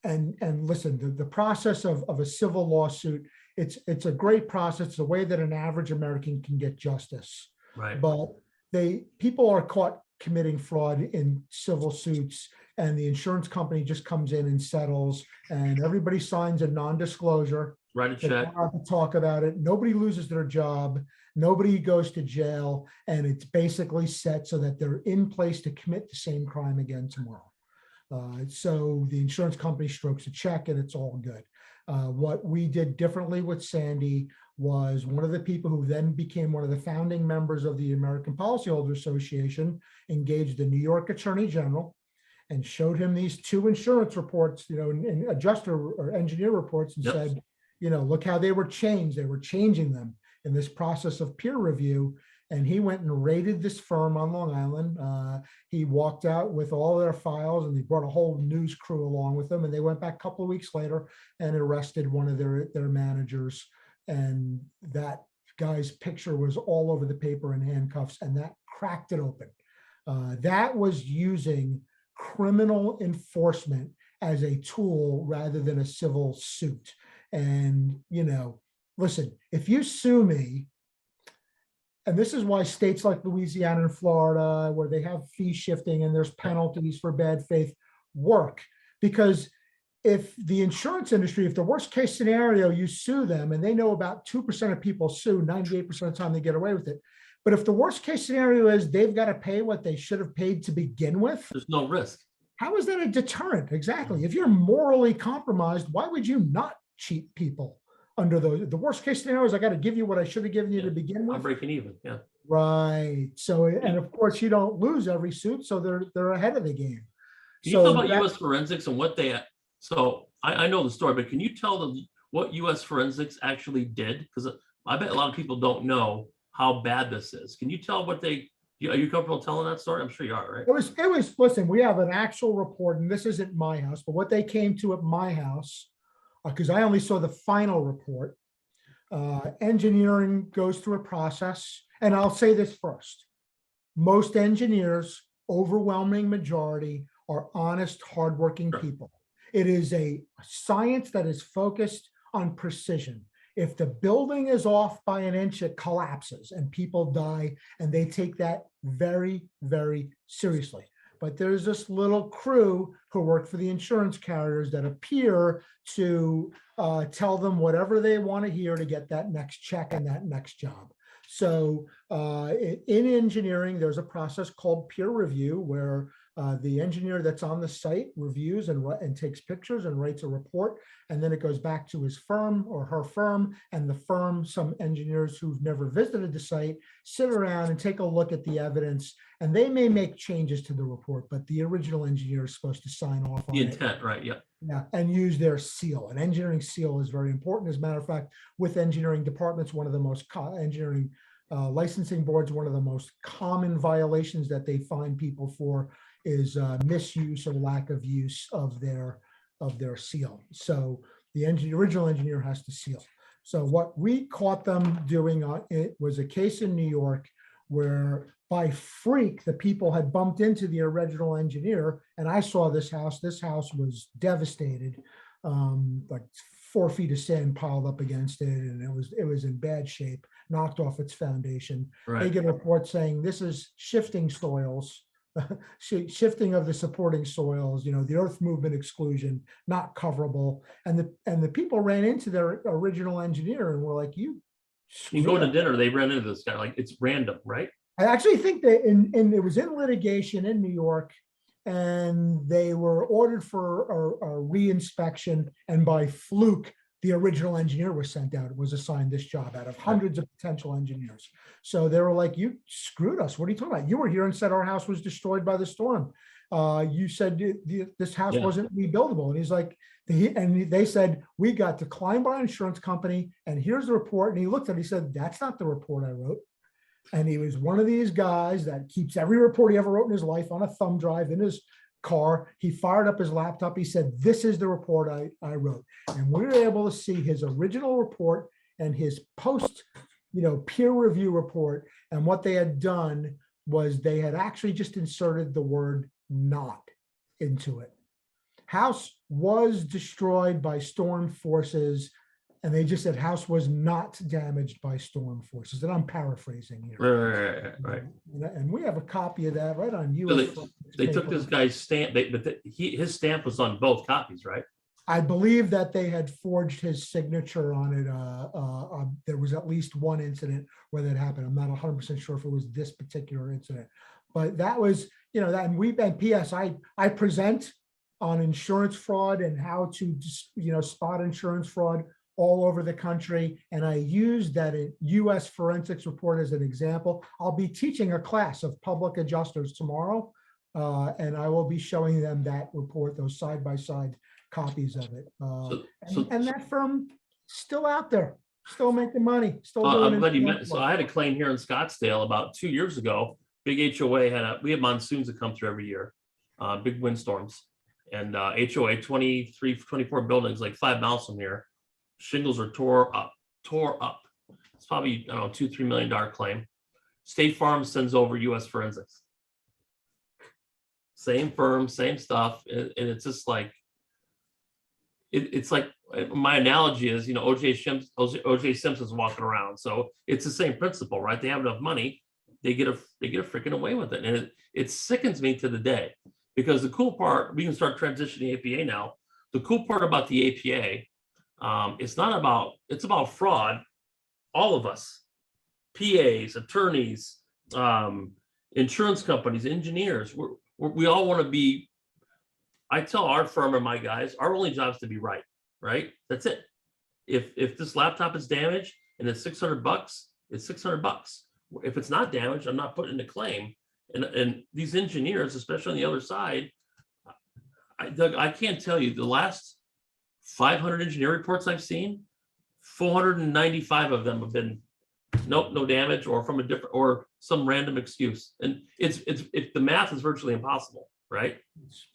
And listen, the process of a civil lawsuit, it's a great process, the way that an average American can get justice. Right. But people are caught committing fraud in civil suits, and the insurance company just comes in and settles, and everybody signs a non-disclosure. Write a They check. don't have to talk about it. Nobody loses their job. Nobody goes to jail, and it's basically set so that they're in place to commit the same crime again tomorrow. So the insurance company strokes a check and it's all good. What we did differently with Sandy was one of the people who then became one of the founding members of the American Policyholder Association engaged the New York Attorney General and showed him these two insurance reports, and adjuster or engineer reports, and said, look how they were changed. They were changing them in this process of peer review. And he went and raided this firm on Long Island. He walked out with all their files, and he brought a whole news crew along with them. And they went back a couple of weeks later and arrested one of their managers. And that guy's picture was all over the paper in handcuffs, and that cracked it open. That was using criminal enforcement as a tool rather than a civil suit. And, listen, if you sue me, and this is why states like Louisiana and Florida, where they have fee shifting and there's penalties for bad faith, work. Because if the insurance industry, if the worst case scenario, you sue them and they know about 2% of people sue, 98% of the time they get away with it. But if the worst case scenario is they've got to pay what they should have paid to begin with, There's no risk. how is that a deterrent? Exactly. If you're morally compromised, why would you not cheat people? Under the worst case scenario is I got to give you what I should have given you to begin I'm with. breaking even. Yeah. Right. So, and of course you don't lose every suit, so they're ahead of the game. Can you tell about U.S. forensics and what they? So I know the story, but can you tell them what U.S. forensics actually did? Because I bet a lot of people don't know how bad this is. Can you tell what they? Are you comfortable telling that story? I'm sure you are, right? It was. Listen, we have an actual report, and this isn't my house, but what they came to at my house, because I only saw the final report. Engineering goes through a process, and I'll say this first. Most engineers, overwhelming majority, are honest, hardworking people. It is a science that is focused on precision. If the building is off by an inch, it collapses and people die, and they take that very, very seriously. But there's this little crew who work for the insurance carriers that appear to tell them whatever they want to hear to get that next check and that next job. So in engineering, there's a process called peer review where the engineer that's on the site reviews and takes pictures and writes a report, and then it goes back to his firm or her firm, and the firm, some engineers who've never visited the site, sit around and take a look at the evidence, and they may make changes to the report, but the original engineer is supposed to sign off on The it. intent, right? Yeah. Yeah, and use their seal. An engineering seal is very important. As a matter of fact, with engineering departments, one of the most engineering licensing boards, one of the most common violations that they find people for is misuse or lack of use of their seal. So the original engineer has to seal. So what we caught them doing, it was a case in New York where by freak, the people had bumped into the original engineer, and I saw this house. This house was devastated, like 4 feet of sand piled up against it, and it was in bad shape, knocked off its foundation. Right. They get a report saying this is shifting soils, shifting of the supporting soils, the earth movement exclusion, not coverable. And the people ran into their original engineer and were like, You go to dinner, they ran into this guy, like it's random, right? I actually think that it was in litigation in New York, and they were ordered for a re-inspection, and by fluke, the original engineer was sent out. It was assigned this job out of hundreds of potential engineers. So they were like, you screwed us. What are you talking about? You were here and said our house was destroyed by the storm. You said this house wasn't rebuildable. And he's like, and they said, we got declined by an insurance company, and here's the report. And he looked at it, he said, that's not the report I wrote. And he was one of these guys that keeps every report he ever wrote in his life on a thumb drive in his car. He fired up his laptop. He said, this is the report I wrote. And we were able to see his original report and his post, peer review report. And what they had done was they had actually just inserted the word not into it. House was destroyed by storm forces, and they just said house was not damaged by storm forces. And I'm paraphrasing here. Right. And we have a copy of that right on So US. they took this guy's stamp, his stamp was on both copies, right? I believe that they had forged his signature on it. There was at least one incident where that happened. I'm not 100% sure if it was this particular incident, but that was, that, and we've been, PS, I present on insurance fraud and how to just, spot insurance fraud all over the country. And I use that US forensics report as an example. I'll be teaching a class of public adjusters tomorrow, and I will be showing them that report, those side-by-side copies of it. And that firm still out there, still making money, still doing I'm glad you insurance met. So work. I had a claim here in Scottsdale about 2 years ago. Big HOA we have monsoons that come through every year, big windstorms. And HOA 23, 24 buildings, like 5 miles from here, shingles are tore up. It's probably, I don't know, $2-3 million claim. State Farm sends over US forensics. Same firm, same stuff. And it's just like, it's like, my analogy is, OJ Simpson's walking around. So it's the same principle, right? They have enough money, they get a freaking away with it. And it sickens me to the day, because the cool part, we can start transitioning APA now. The cool part about the APA, it's about fraud. All of us, PAs, attorneys, insurance companies, engineers, we all want to be. I tell our firm and my guys, our only job is to be right. That's it. If this laptop is damaged and it's $600, it's $600. If it's not damaged, I'm not putting in a claim. And these engineers, especially on the other side, Doug, I can't tell you, the last 500 engineer reports I've seen, 495 of them have been nope, no damage, or from a different, or some random excuse. And it's the math is virtually impossible, right? It's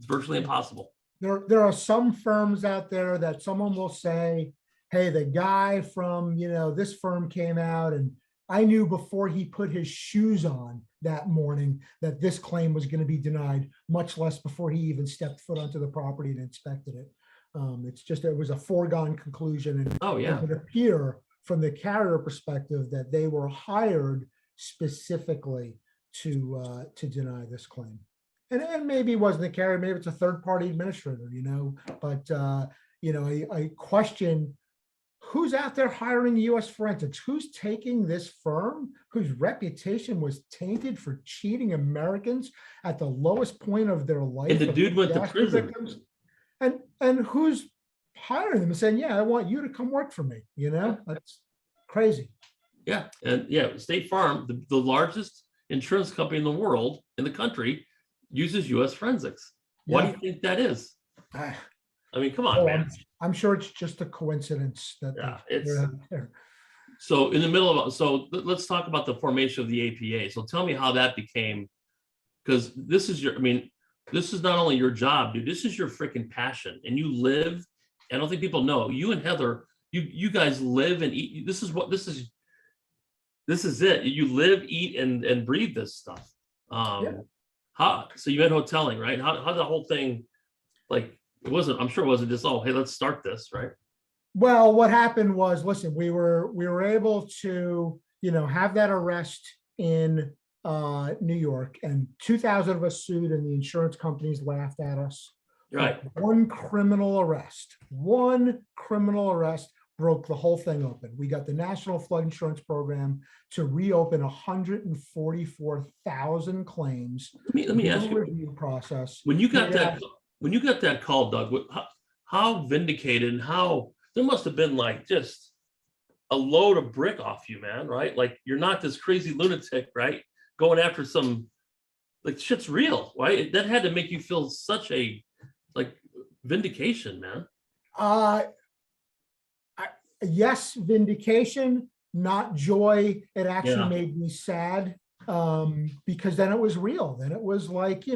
virtually impossible. There are some firms out there that someone will say, hey, the guy from, this firm came out and I knew before he put his shoes on that morning that this claim was going to be denied, much less before he even stepped foot onto the property and inspected it. It was a foregone conclusion. And oh yeah, it would appear from the carrier perspective that they were hired specifically to deny this claim. And maybe it wasn't the carrier, maybe it's a third-party administrator, but I question who's out there hiring US forensics, who's taking this firm whose reputation was tainted for cheating Americans at the lowest point of their life. And the dude went to prison. Victims, and who's hiring them and saying, yeah, I want you to come work for me. That's crazy. Yeah. And yeah, State Farm, the largest insurance company in the world, in the country, uses US forensics. Why do you think that is? I mean, come on, man. I'm sure it's just a coincidence that they're out there. So in the middle of, so let's talk about the formation of the APA. So tell me how that became, because this is this is not only your job, dude, this is your freaking passion. And you live, I don't think people know, you and Heather, you guys live and eat. This is it. You live, eat, and breathe this stuff. So you had hoteling, right? How the whole thing, like, I'm sure it wasn't just, oh, hey, let's start this, right? Well, what happened was, listen, we were able to, have that arrest in New York, and 2,000 of us sued, and the insurance companies laughed at us. Right. One criminal arrest broke the whole thing open. We got the National Flood Insurance Program to reopen 144,000 claims. Let me ask you, review process. When you got that call, Doug, how vindicated and how, there must have been like just a load of brick off you, man, right? Like, you're not this crazy lunatic, right? Going after some, like, shit's real, right? That had to make you feel such a, like, vindication, man. Yes, vindication, not joy. It actually made me sad, because then it was real. Then it was like,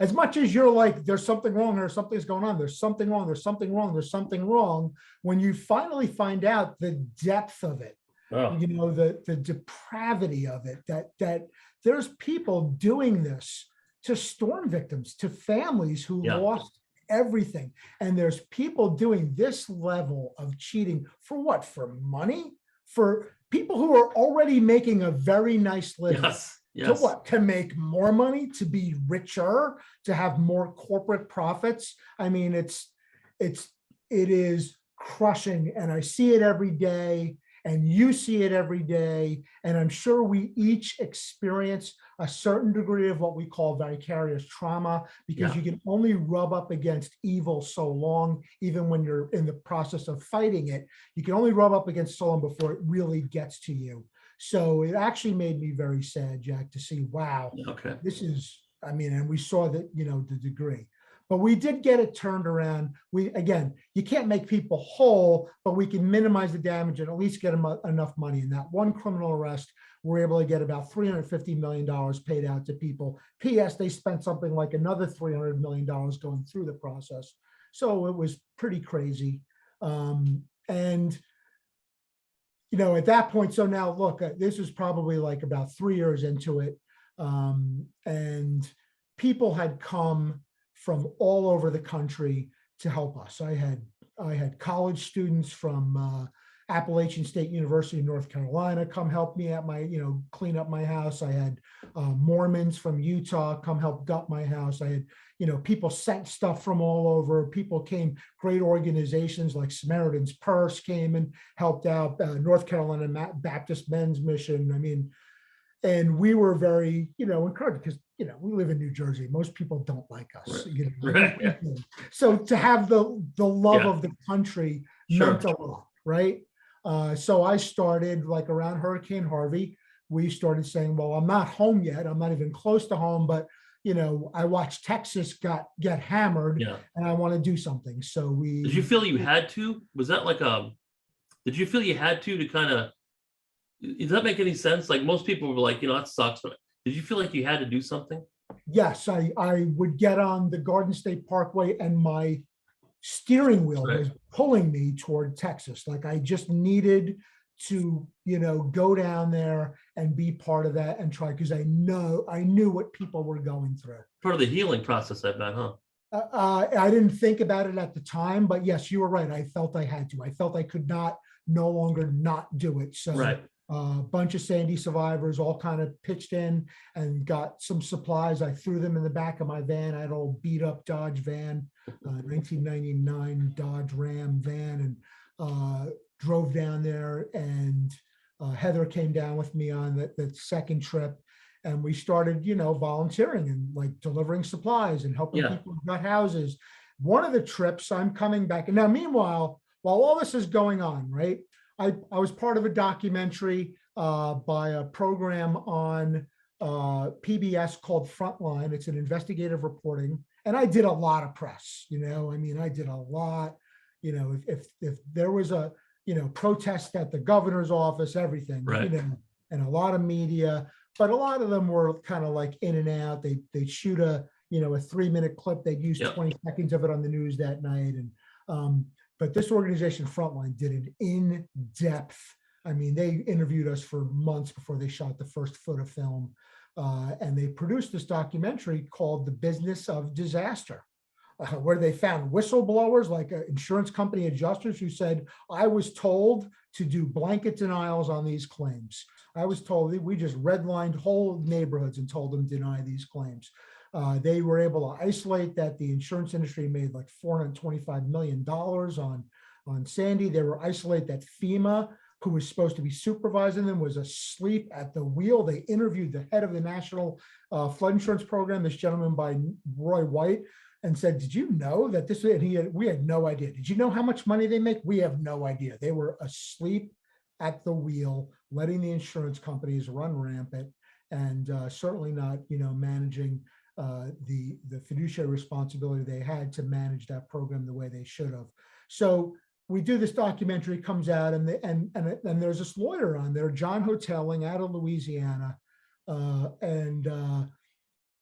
as much as you're like, there's something wrong, or something's going on, there's something wrong, there's something wrong, there's something wrong. When you finally find out the depth of it, Oh, you know, the depravity of it, that there's people doing this to storm victims, to families who yeah. lost everything. And there's people doing this level of cheating for what? For money? For people who are already making a very nice living. Yes. To Yes. what? To make more money, to be richer, to have more corporate profits. I mean, it is crushing, and I see it every day, and you see it every day. And I'm sure we each experience a certain degree of what we call vicarious trauma, because Yeah. you can only rub up against evil so long, even when you're in the process of fighting it. You can only rub up against so long before it really gets to you. So it actually made me very sad, Jack, to see, wow, Okay. this is, I mean, and we saw that, you know, the degree. But we did get it turned around. Again, you can't make people whole, but we can minimize the damage and at least get them enough money. In that one criminal arrest, we're able to get about $350 million paid out to people. P.S. They spent something like another $300 million going through the process. So it was pretty crazy. And you know, at that point, so now look, this is probably like about 3 years into it. And people had come from all over the country to help us. I had college students from Appalachian State University in North Carolina come help me at my, you know, clean up my house. I had Mormons from Utah come help gut my house. I had, you know, people sent stuff from all over. People came, great organizations like Samaritan's Purse came and helped out, North Carolina Baptist Men's Mission. I mean, and we were very, you know, encouraged because, you know, we live in New Jersey. Most people don't like us. Right. You know, Right. so to have the love Yeah. of the country Sure. meant a lot, right? So I started like around Hurricane Harvey. We started saying, well, I'm not home yet. I'm not even close to home, but you know, I watched Texas get hammered, Yeah. and I want to do something. So Did you feel you had to? Was that like did you feel you had to kind of, does that make any sense? Like most people were like, you know, that sucks, but did you feel like you had to do something? Yes, I would get on the Garden State Parkway and my steering wheel Right. was pulling me toward Texas. Like I just needed to, you know, go down there and be part of that and try, because I knew what people were going through. Part of the healing process, I bet, huh? I didn't think about it at the time, but yes, you were right. I felt I had to. I felt I could no longer not do it. So Right. a bunch of Sandy survivors all kind of pitched in and got some supplies. I threw them in the back of my van. I had an old beat up Dodge van, 1999 Dodge Ram van, and drove down there. And Heather came down with me on that second trip. And we started, you know, volunteering and like delivering supplies and helping Yeah. people gut houses. One of the trips I'm coming back. And now, meanwhile, while all this is going on, right, I was part of a documentary by a program on PBS called Frontline. It's an investigative reporting. And I did a lot of press, you know, I mean, I did a lot, you know, if there was a, you know, protest at the governor's office, everything, Right. you know, and a lot of media, but a lot of them were kind of like in and out. They'd shoot a 3-minute clip. They'd use Yep. 20 seconds of it on the news that night. And but this organization, Frontline, did an in-depth. I mean, they interviewed us for months before they shot the first foot of film. And they produced this documentary called The Business of Disaster, where they found whistleblowers like insurance company adjusters who said, I was told to do blanket denials on these claims. I was told that we just redlined whole neighborhoods and told them deny these claims. They were able to isolate that the insurance industry made like $425 million on Sandy. They were isolate that FEMA, who was supposed to be supervising them, was asleep at the wheel. They interviewed the head of the National Flood Insurance Program, this gentleman by Roy White, and said, did you know that this, and we had no idea. Did you know how much money they make? We have no idea. They were asleep at the wheel, letting the insurance companies run rampant, and certainly not, you know, managing the fiduciary responsibility they had to manage that program the way they should have. So we do this documentary, comes out, and there's this lawyer on there, John Hotelling, out of Louisiana, and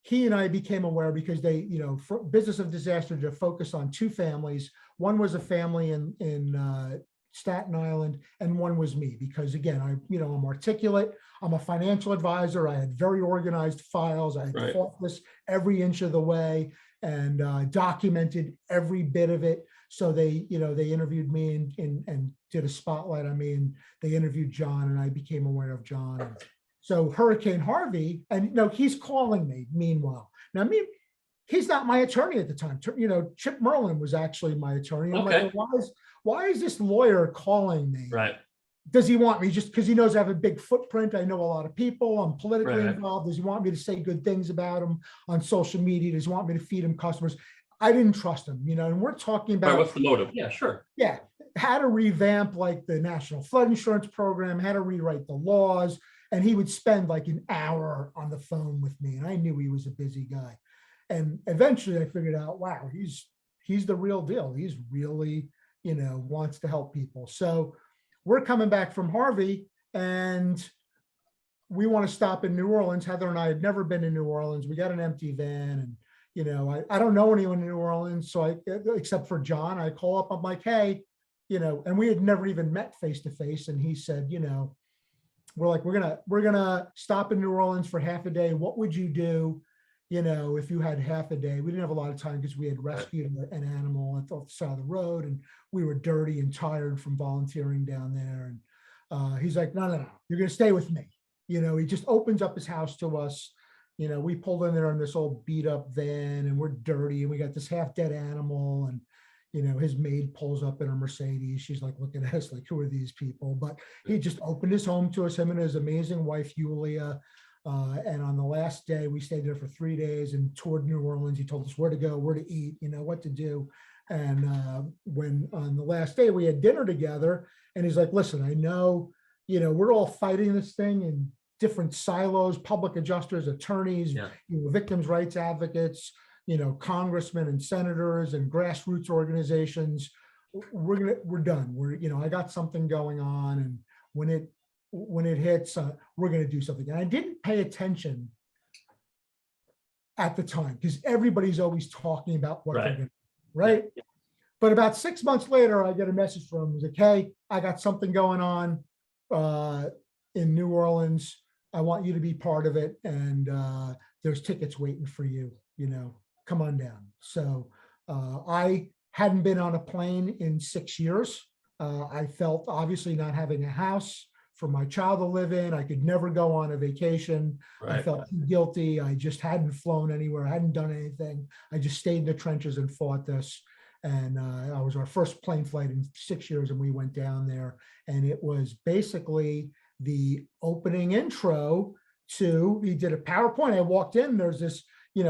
he and I became aware because they, you know, for Business of Disaster to focus on two families. One was a family in Staten Island, and one was me, because again, I'm articulate. I'm a financial advisor. I had very organized files. I had Right. fought this every inch of the way and documented every bit of it. So they interviewed me and did a spotlight on me, and they interviewed John, and I became aware of John. And so Hurricane Harvey, and he's calling me meanwhile. Now, he's not my attorney at the time. Chip Merlin was actually my attorney. I'm Okay. like, well, why is this lawyer calling me? Right. Does he want me just because he knows I have a big footprint? I know a lot of people. I'm politically Right. involved. Does he want me to say good things about him on social media? Does he want me to feed him customers? I didn't trust him, and we're talking about Right, what's the motive? Yeah, sure. Yeah, how to revamp like the National Flood Insurance Program, how to rewrite the laws. And he would spend like an hour on the phone with me. And I knew he was a busy guy. And eventually I figured out, wow, he's the real deal. He's really, wants to help people. So we're coming back from Harvey, and we want to stop in New Orleans. Heather and I had never been to New Orleans. We got an empty van, and I don't know anyone in New Orleans, so except for John. I call up, I'm like, hey, and we had never even met face to face. And he said, we're gonna stop in New Orleans for half a day. What would you do, if you had half a day? We didn't have a lot of time because we had rescued an animal at the side of the road, and we were dirty and tired from volunteering down there. And he's like, no, you're gonna stay with me. He just opens up his house to us. We pulled in there in this old beat up van, and we're dirty, and we got this half dead animal, and his maid pulls up in her Mercedes. She's like looking at us like, who are these people? But he just opened his home to us, him and his amazing wife, Yulia. And on the last day, we stayed there for 3 days and toured New Orleans. He told us where to go, where to eat, what to do. And when on the last day we had dinner together, and he's like, listen, I know, we're all fighting this thing in different silos, public adjusters, attorneys, victims' rights advocates, congressmen and senators and grassroots organizations. We're done. I got something going on, and when it hits, we're going to do something. And I didn't pay attention at the time because everybody's always talking about what they're going to do, right? Yeah. But about 6 months later, I get a message from him. He's like, hey, I got something going on in New Orleans. I want you to be part of it. And there's tickets waiting for you, come on down. So I hadn't been on a plane in 6 years. I felt obviously not having a house for my child to live in. I could never go on a vacation. Right. I felt guilty. I just hadn't flown anywhere. I hadn't done anything. I just stayed in the trenches and fought this. And I was our first plane flight in 6 years, and we went down there. And it was basically the opening intro to, he did a PowerPoint. I walked in, there's this,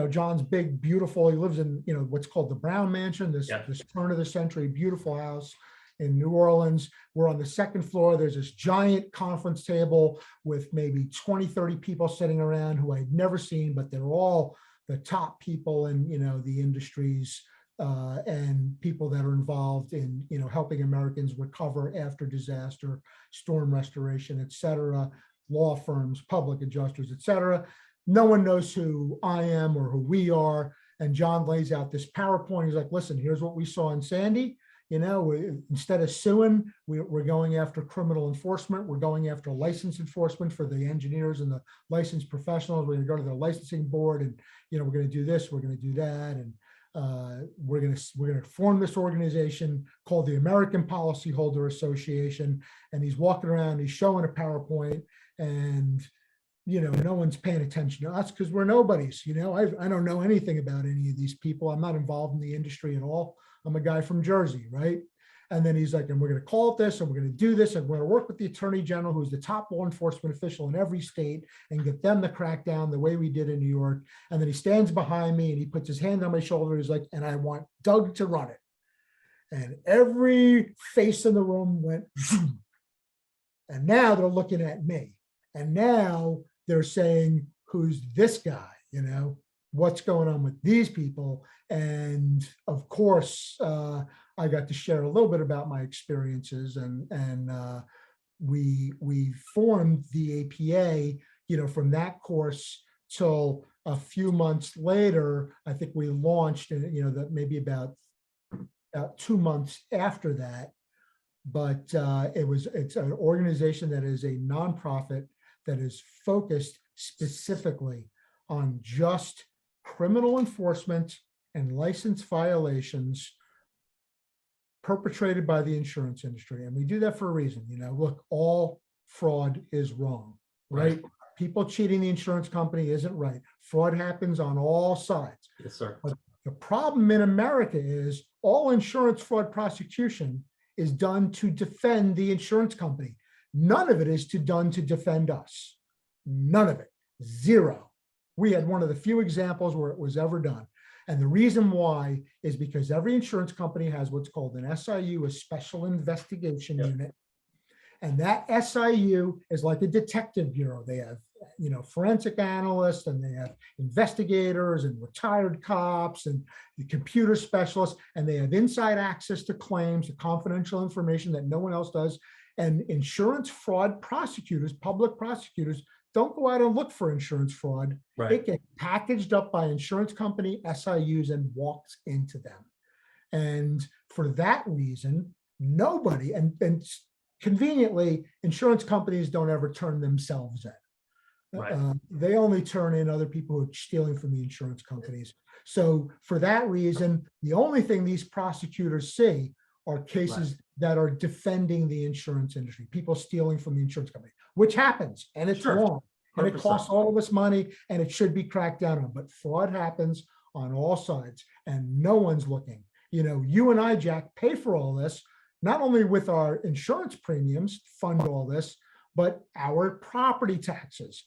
John's big, beautiful, he lives in, what's called the Brown Mansion, this turn of the century, beautiful house in New Orleans. We're on the second floor. There's this giant conference table with maybe 20, 30 people sitting around who I'd never seen, but they're all the top people in, the industries and people that are involved in, helping Americans recover after disaster, storm restoration, et cetera, law firms, public adjusters, et cetera. No one knows who I am or who we are. And John lays out this PowerPoint. He's like, listen, here's what we saw in Sandy. Instead of suing, we're going after criminal enforcement. We're going after license enforcement for the engineers and the licensed professionals. We're going to go to their licensing board, and we're going to do this, we're going to do that, and we're going to form this organization called the American Policyholder Association. And he's walking around, he's showing a PowerPoint, and no one's paying attention to us because we're nobodies. I don't know anything about any of these people. I'm not involved in the industry at all. I'm a guy from Jersey, right? And then he's like, and we're going to call it this, and we're going to do this, and we're going to work with the Attorney General, who's the top law enforcement official in every state, and get them to crack down the way we did in New York. And then he stands behind me and he puts his hand on my shoulder. He's like, and I want Doug to run it. And every face in the room went, zoom. And now they're looking at me. And now they're saying, who's this guy? What's going on with these people? And of course, I got to share a little bit about my experiences, and we formed the APA, from that course till a few months later. I think we launched, and that maybe about 2 months after that, but it's an organization that is a nonprofit that is focused specifically on just criminal enforcement and license violations perpetrated by the insurance industry. And we do that for a reason. Look, all fraud is wrong, right? People cheating the insurance company isn't right. Fraud happens on all sides. Yes, sir. But the problem in America is all insurance fraud prosecution is done to defend the insurance company. None of it is done to defend us. None of it. Zero. We had one of the few examples where it was ever done. And the reason why is because every insurance company has what's called an SIU, a special investigation unit. And that SIU is like a detective bureau. They have, forensic analysts, and they have investigators and retired cops and the computer specialists, and they have inside access to claims, to confidential information that no one else does. And insurance fraud prosecutors, public prosecutors, don't go out and look for insurance fraud. Right. It gets packaged up by insurance company SIUs and walks into them. And for that reason, nobody, and conveniently, insurance companies don't ever turn themselves in. Right. They only turn in other people who are stealing from the insurance companies. So for that reason, the only thing these prosecutors see are cases that are defending the insurance industry, people stealing from the insurance company, which happens, and it's wrong, and it 100%. costs all of us money, and it should be cracked down on. But fraud happens on all sides, and no one's looking. You and I, Jack, pay for all this, not only with our insurance premiums, fund all this, but our property taxes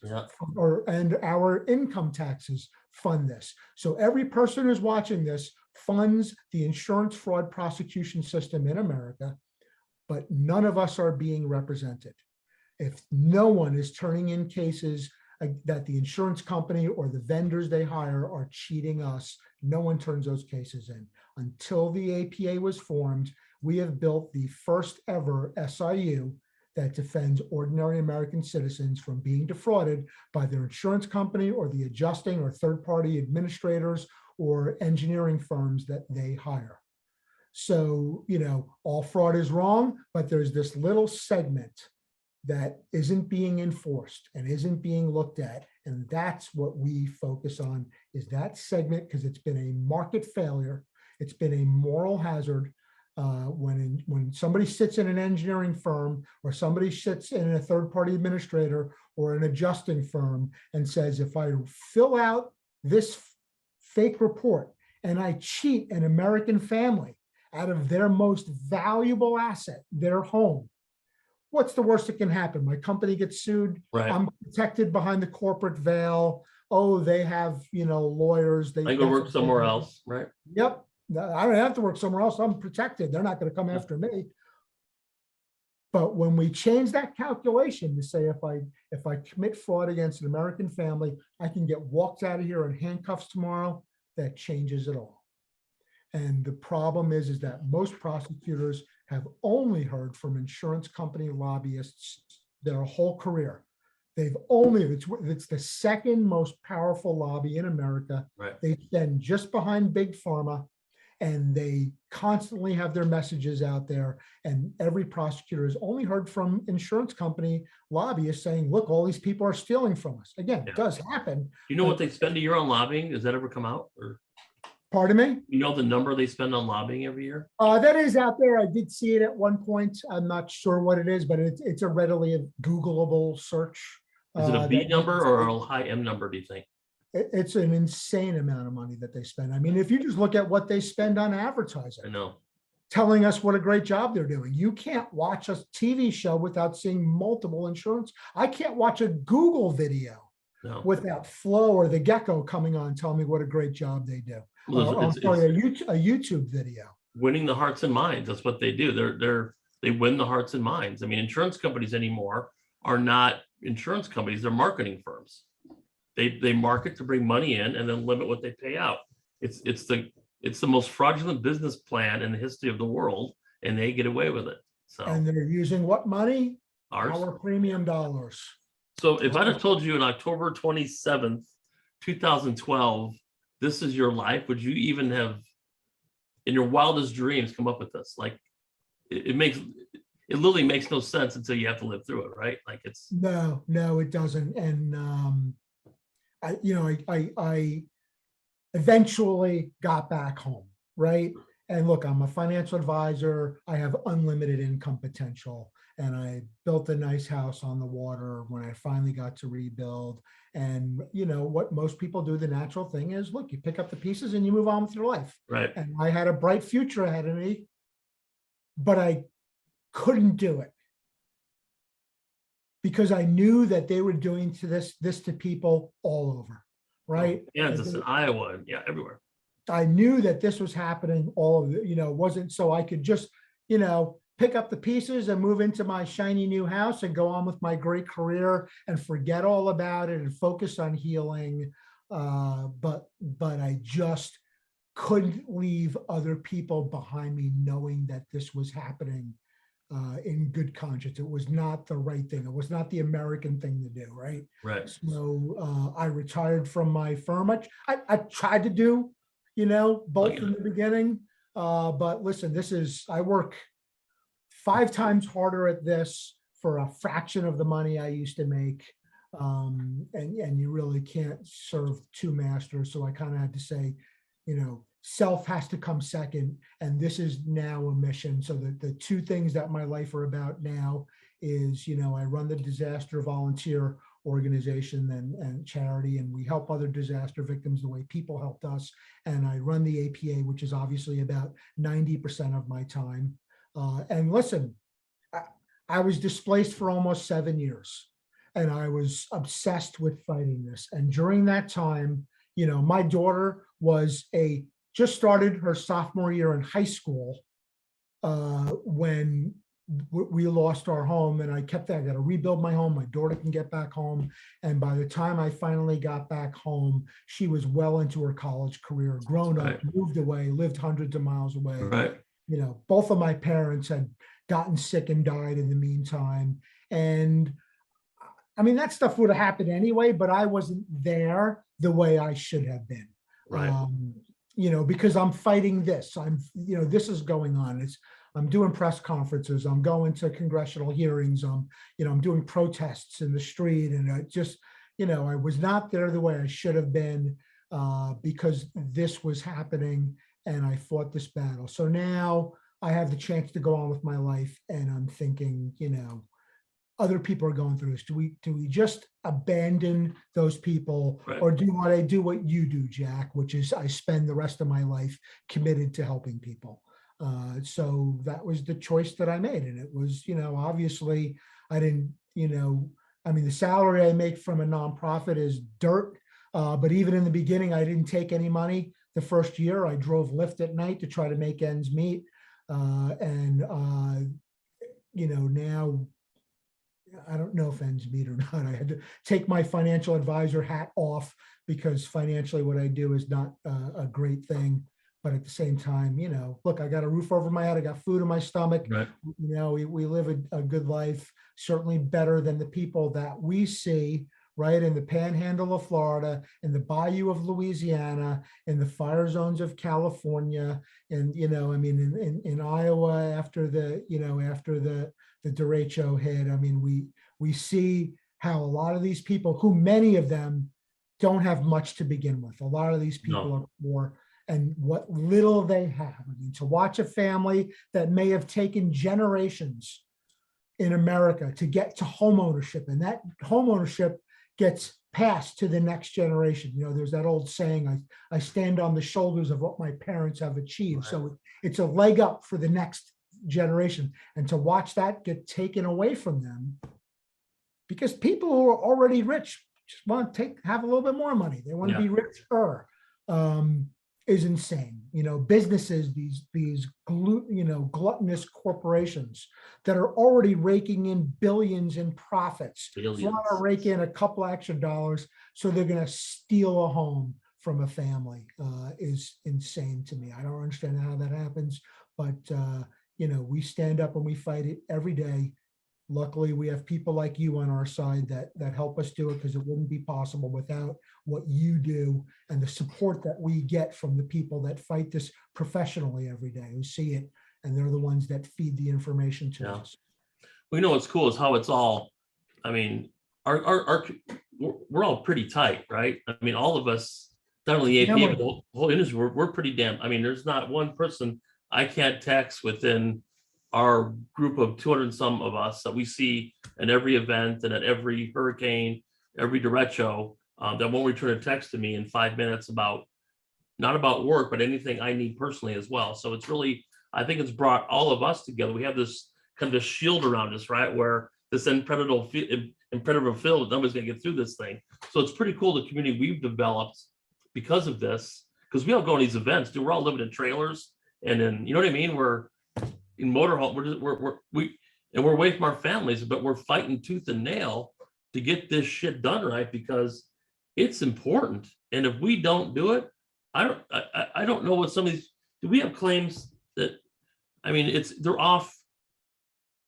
and our income taxes fund this. So every person who's watching this funds the insurance fraud prosecution system in America, but none of us are being represented. If no one is turning in cases that the insurance company or the vendors they hire are cheating us, no one turns those cases in. Until the APA was formed, we have built the first ever SIU that defends ordinary American citizens from being defrauded by their insurance company or the adjusting or third-party administrators or engineering firms that they hire. So, all fraud is wrong, but there's this little segment that isn't being enforced and isn't being looked at. And that's what we focus on, is that segment, because it's been a market failure. It's been a moral hazard. When somebody sits in an engineering firm, or somebody sits in a third-party administrator or an adjusting firm and says, if I fill out this fake report and I cheat an American family out of their most valuable asset, their home, what's the worst that can happen? My company gets sued. Right. I'm protected behind the corporate veil. Oh, they have, lawyers. I go work somewhere else, right? Yep. I don't have to work somewhere else. I'm protected. They're not going to come after me. But when we change that calculation to say, if I commit fraud against an American family, I can get walked out of here in handcuffs tomorrow, that changes it all. And the problem is that most prosecutors have only heard from insurance company lobbyists their whole career. It's the second most powerful lobby in America. Right. They stand just behind big pharma, and they constantly have their messages out there. And every prosecutor has only heard from insurance company lobbyists saying, look, all these people are stealing from us. Again, It does happen. You know what they spend a year on lobbying? Does that ever come out? Or Pardon me? you know the number they spend on lobbying every year? That is out there. I did see it at one point. I'm not sure what it is, but it's a readily Googleable search. Is it a B number or a high M number, do you think? It's an insane amount of money that they spend. I mean, if you just look at what they spend on advertising, I know. telling us what a great job they're doing. You can't watch a TV show without seeing multiple insurance. I can't watch a Google video without Flo or the Gecko coming on telling me what a great job they do. Well, I'm sorry, a YouTube video. Winning the hearts and minds. That's what they do. They win the hearts and minds. I mean, insurance companies anymore are not insurance companies. They're marketing firms. They market to bring money in and then limit what they pay out. It's the most fraudulent business plan in the history of the world, and they get away with it. So, and they're using what money? Ours. Our premium dollars. So if I'd have told you in October 27th, 2012, this is your life, would you even have, in your wildest dreams, come up with this? Like, it makes, it literally makes no sense until you have to live through it, right? Like it's No, it doesn't. And I eventually got back home, right? And look, I'm a financial advisor. I have unlimited income potential, and I built a nice house on the water when I finally got to rebuild. And what most people do, the natural thing is, look, you pick up the pieces and you move on with your life. right. And I had a bright future ahead of me, but I couldn't do it because I knew that they were doing this to people all over, right? Yeah, just in Iowa, and yeah, everywhere. I knew that this was happening all of it, wasn't so I could just, pick up the pieces and move into my shiny new house and go on with my great career and forget all about it and focus on healing. But I just couldn't leave other people behind me knowing that this was happening in good conscience. It was not the right thing. It was not the American thing to do, right? Right. So I retired from my firm. I tried to do, both in the beginning. But listen, I work 5 times harder at this for a fraction of the money I used to make. And you really can't serve 2 masters. So I kind of had to say, self has to come second. And this is now a mission. So the 2 things that my life are about now is, I run the disaster volunteer organization and charity, and we help other disaster victims the way people helped us. And I run the APA, which is obviously about 90% of my time. And listen, I was displaced for almost 7 years, and I was obsessed with fighting this. And during that time, my daughter just started her sophomore year in high school when we lost our home, and I got to rebuild my home. My daughter can get back home. And by the time I finally got back home, she was well into her college career, grown up, moved away, lived hundreds of miles away. Right. Both of my parents had gotten sick and died in the meantime. And I mean, that stuff would have happened anyway, but I wasn't there the way I should have been. Right. Because I'm fighting this. This is going on. I'm doing press conferences. I'm going to congressional hearings. I'm doing protests in the street. And I was not there the way I should have been because this was happening and I fought this battle. So now I have the chance to go on with my life, and I'm thinking, other people are going through this. Do we just abandon those people, Right. or do I do what you do, Jack, which is I spend the rest of my life committed to helping people? So that was the choice that I made. And it was, obviously I didn't, the salary I make from a nonprofit is dirt. But even in the beginning, I didn't take any money. The first year I drove Lyft at night to try to make ends meet. Now I don't know if ends meet or not. I had to take my financial advisor hat off because financially what I do is not a great thing. But at the same time, look, I got a roof over my head. I got food in my stomach. Right. We live a good life, certainly better than the people that we see right in the panhandle of Florida, in the bayou of Louisiana, in the fire zones of California, and in Iowa after the derecho hit. We see how a lot of these people, who many of them don't have much to begin with. A lot of these people are poor, and what little they have. To watch a family that may have taken generations in America to get to homeownership, and that homeownership gets passed to the next generation. There's that old saying, I stand on the shoulders of what my parents have achieved. Right. So it's a leg up for the next generation. And to watch that get taken away from them, because people who are already rich just want to have a little bit more money. They want to be richer, is insane. Businesses, these gluttonous corporations that are already raking in billions in profits, want to rake in a couple extra dollars, so they're going to steal a home from a family, is insane to me. I don't understand how that happens, but we stand up and we fight it every day. Luckily, we have people like you on our side that help us do it, because it wouldn't be possible without what you do and the support that we get from the people that fight this professionally every day, who see it, and they're the ones that feed the information to us. We know what's cool is how it's all, I mean, we're all pretty tight, right? I mean, all of us, not only the APA, but the whole industry, we're pretty damn, I mean, there's not one person I can't text within our group of 200 and some of us that we see at every event and at every hurricane, every derecho, that won't return a text to me in 5 minutes about, not about work, but anything I need personally as well. So it's really, I think it's brought all of us together. We have this kind of shield around us, right? Where this impenetrable field, nobody's gonna get through this thing. So it's pretty cool, the community we've developed because of this, because we all go on these events, dude, we're all living in trailers and then, you know what I mean? We're in motorhome, we're away from our families, but we're fighting tooth and nail to get this shit done right, because it's important. And if we don't do it, I don't know what some of these, do we have claims that, I mean, they're off.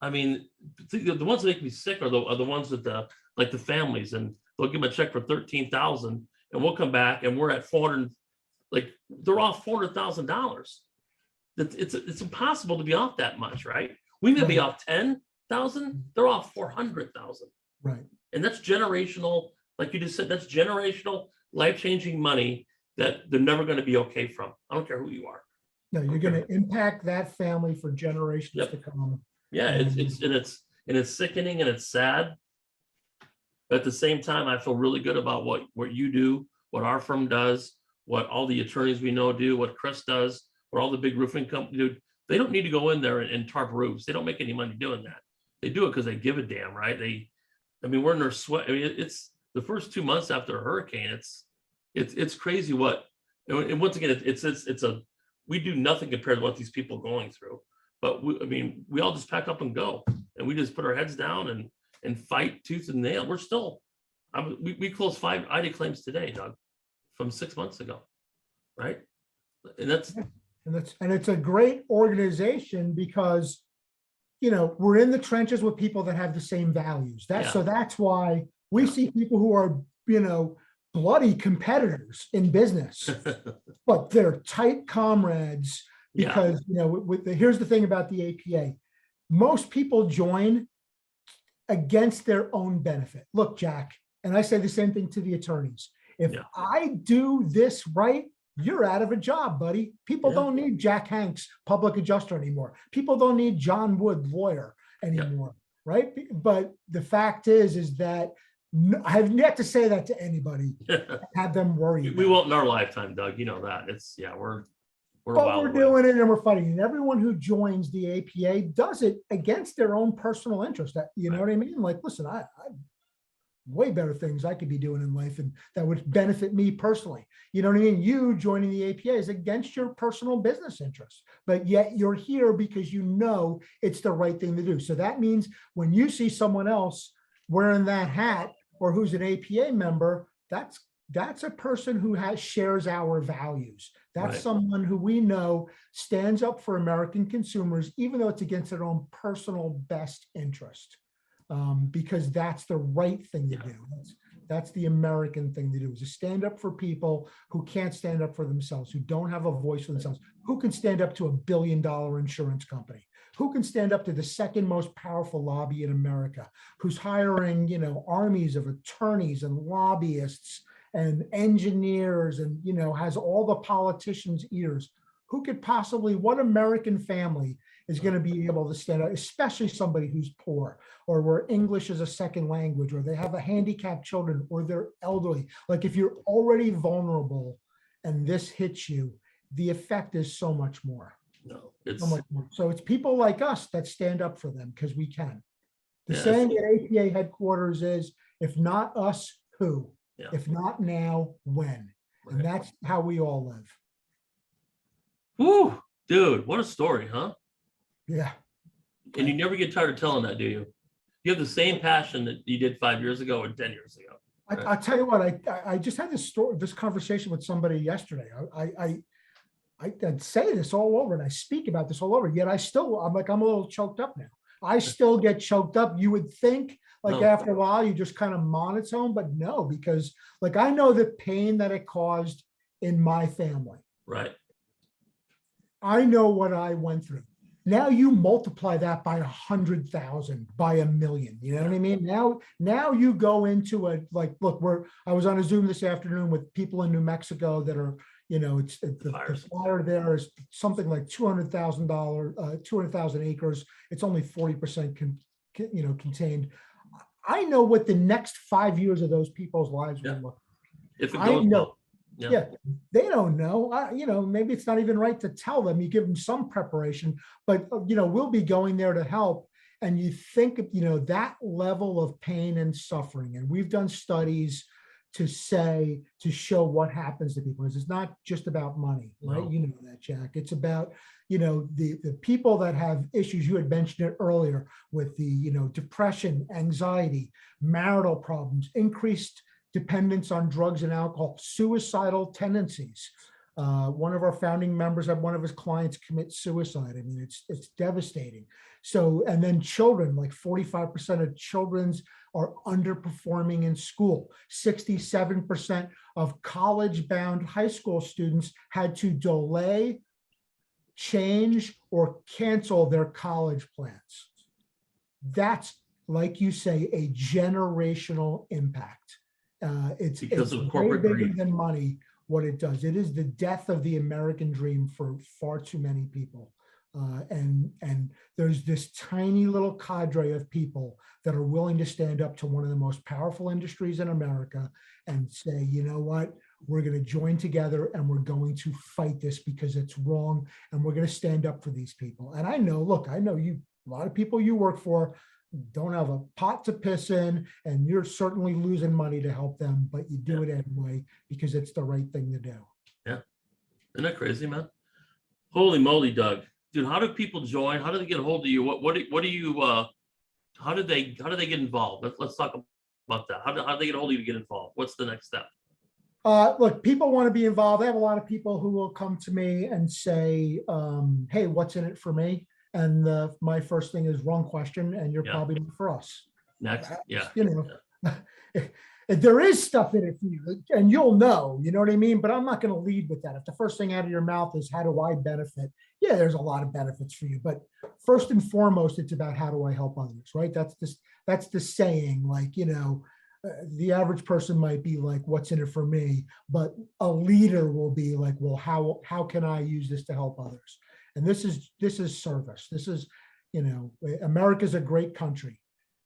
I mean, the ones that make me sick are the ones that like the families, and they'll give them a check for 13,000 and we'll come back and we're at 400, like they're off $400,000. It's impossible to be off that much, right? We may be off 10,000, they're off 400,000. Right. And that's generational, like you just said, that's generational, life-changing money that they're never going to be okay from. I don't care who you are. No, you're going to impact that family for generations to come. Yeah, it's sickening and it's sad. But at the same time, I feel really good about what you do, what our firm does, what all the attorneys we know do, what Chris does, what all the big roofing companies do. They don't need to go in there and tarp roofs. They don't make any money doing that. They do it because they give a damn, right? I mean, we're in their sweat. I mean, it's the first 2 months after a hurricane. It's crazy what, and once again, we do nothing compared to what these people are going through. But we all just pack up and go, and we just put our heads down and fight tooth and nail. We're still, we closed 5 ID claims today, Doug, from 6 months ago, right? And it's a great organization because, you know, we're in the trenches with people that have the same values. So that's why we see people who are, you know, bloody competitors in business, but they're tight comrades because, you know, here's the thing about the APA. Most people join against their own benefit. Look, Jack, and I say the same thing to the attorneys. If I do this right, you're out of a job, buddy. People don't need Jack Hanks, public adjuster anymore. People don't need John Wood, lawyer anymore, right? But the fact is that I have yet to say that to anybody, have them worry. We won't in our lifetime, Doug. You know that. We're doing it and we're fighting. And everyone who joins the APA does it against their own personal interest. You know what I mean? Like, listen, I way better things I could be doing in life and that would benefit me personally. You know what I mean? You joining the APA is against your personal business interests, but yet you're here because you know it's the right thing to do. So that means when you see someone else wearing that hat or who's an APA member, that's a person who shares our values. That's someone who we know stands up for American consumers, even though it's against their own personal best interest. Because that's the right thing to do. That's the American thing to do, is to stand up for people who can't stand up for themselves, who don't have a voice for themselves, who can stand up to $1 billion insurance company, who can stand up to the second most powerful lobby in America, who's hiring, you know, armies of attorneys and lobbyists and engineers and, you know, has all the politicians' ears. Who could possibly, what American family is going to be able to stand up, especially somebody who's poor or where English is a second language, or they have a handicapped children, or they're elderly. Like, if you're already vulnerable and this hits you, the effect is so much more. So much more. So it's people like us that stand up for them because we can. The saying at APA headquarters is, if not us, who? If not now, when? And that's how we all live. Woo, dude, what a story, huh? Yeah. And you never get tired of telling that, do you? You have the same passion that you did 5 years ago or 10 years ago. I'll tell you what, I just had this conversation with somebody yesterday. I'd say this all over and I speak about this all over, yet I'm a little choked up now. I still get choked up. You would think after a while you just kind of monotone, but no, because like I know the pain that it caused in my family. Right. I know what I went through. Now you multiply that by 100,000, by 1,000,000. You know what I mean? Now you go into look, I was on a Zoom this afternoon with people in New Mexico that are, the fire there is something like $200,000 acres. It's only 40% contained. I know what the next 5 years of those people's lives will look. If it I goes know. well. Yeah, they don't know. Maybe it's not even right to tell them. You give them some preparation, but we'll be going there to help. And you think, that level of pain and suffering. And we've done studies to show what happens to people. Because it's not just about money, right? No. You know that, Jack. It's about, the people that have issues. You had mentioned it earlier with the, depression, anxiety, marital problems, increased dependence on drugs and alcohol, suicidal tendencies. One of our founding members had one of his clients commit suicide. I mean, it's devastating. So, and then children, like 45% of children's are underperforming in school. 67% of college-bound high school students had to delay, change, or cancel their college plans. That's, like you say, a generational impact. It's way bigger than money, what it does. It is the death of the American dream for far too many people. And there's this tiny little cadre of people that are willing to stand up to one of the most powerful industries in America and say, you know what, we're going to join together and we're going to fight this because it's wrong. And we're going to stand up for these people. And I know you, a lot of people you work for don't have a pot to piss in, and you're certainly losing money to help them, but you do it anyway because it's the right thing to do. Yeah. Isn't that crazy, man? Holy moly, Doug. Dude, how do people join? How do they get a hold of you? What do you how do they get involved? Let's talk about that. How do they get a hold of you to get involved? What's the next step? Look, people want to be involved. I have a lot of people who will come to me and say, hey, what's in it for me? And my first thing is wrong question, and you're probably not for us. Next, There is stuff in it for you, and you'll know, you know what I mean? But I'm not going to lead with that. If the first thing out of your mouth is how do I benefit? Yeah, there's a lot of benefits for you, but first and foremost, it's about how do I help others, right? That's the saying, like, the average person might be like, what's in it for me? But a leader will be like, well, how can I use this to help others? And this is service. This is, America's a great country.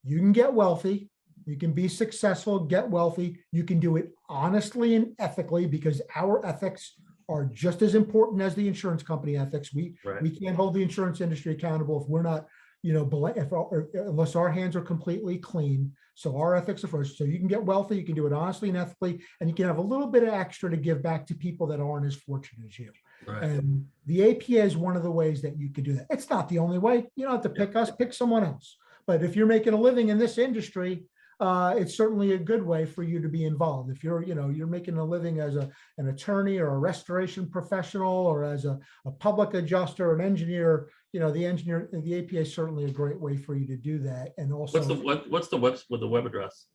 You can get wealthy. You can be successful, get wealthy. You can do it honestly and ethically because our ethics are just as important as the insurance company ethics. We can't hold the insurance industry accountable if we're not, unless our hands are completely clean. So our ethics are first. So you can get wealthy, you can do it honestly and ethically, and you can have a little bit of extra to give back to people that aren't as fortunate as you. Right. And the APA is one of the ways that you could do that. It's not the only way. You don't have to pick us, pick someone else. But if you're making a living in this industry, it's certainly a good way for you to be involved. If you're making a living as an attorney or a restoration professional or as a public adjuster, an engineer, the APA is certainly a great way for you to do that. And also, what's the web address?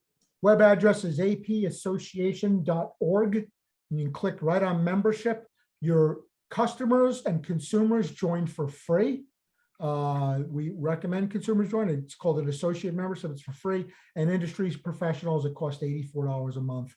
Web address is apassociation.org. And you can click right on membership. Your customers and consumers join for free. We recommend consumers join. It's called an associate membership. It's for free. And industry professionals, it costs $84 a month.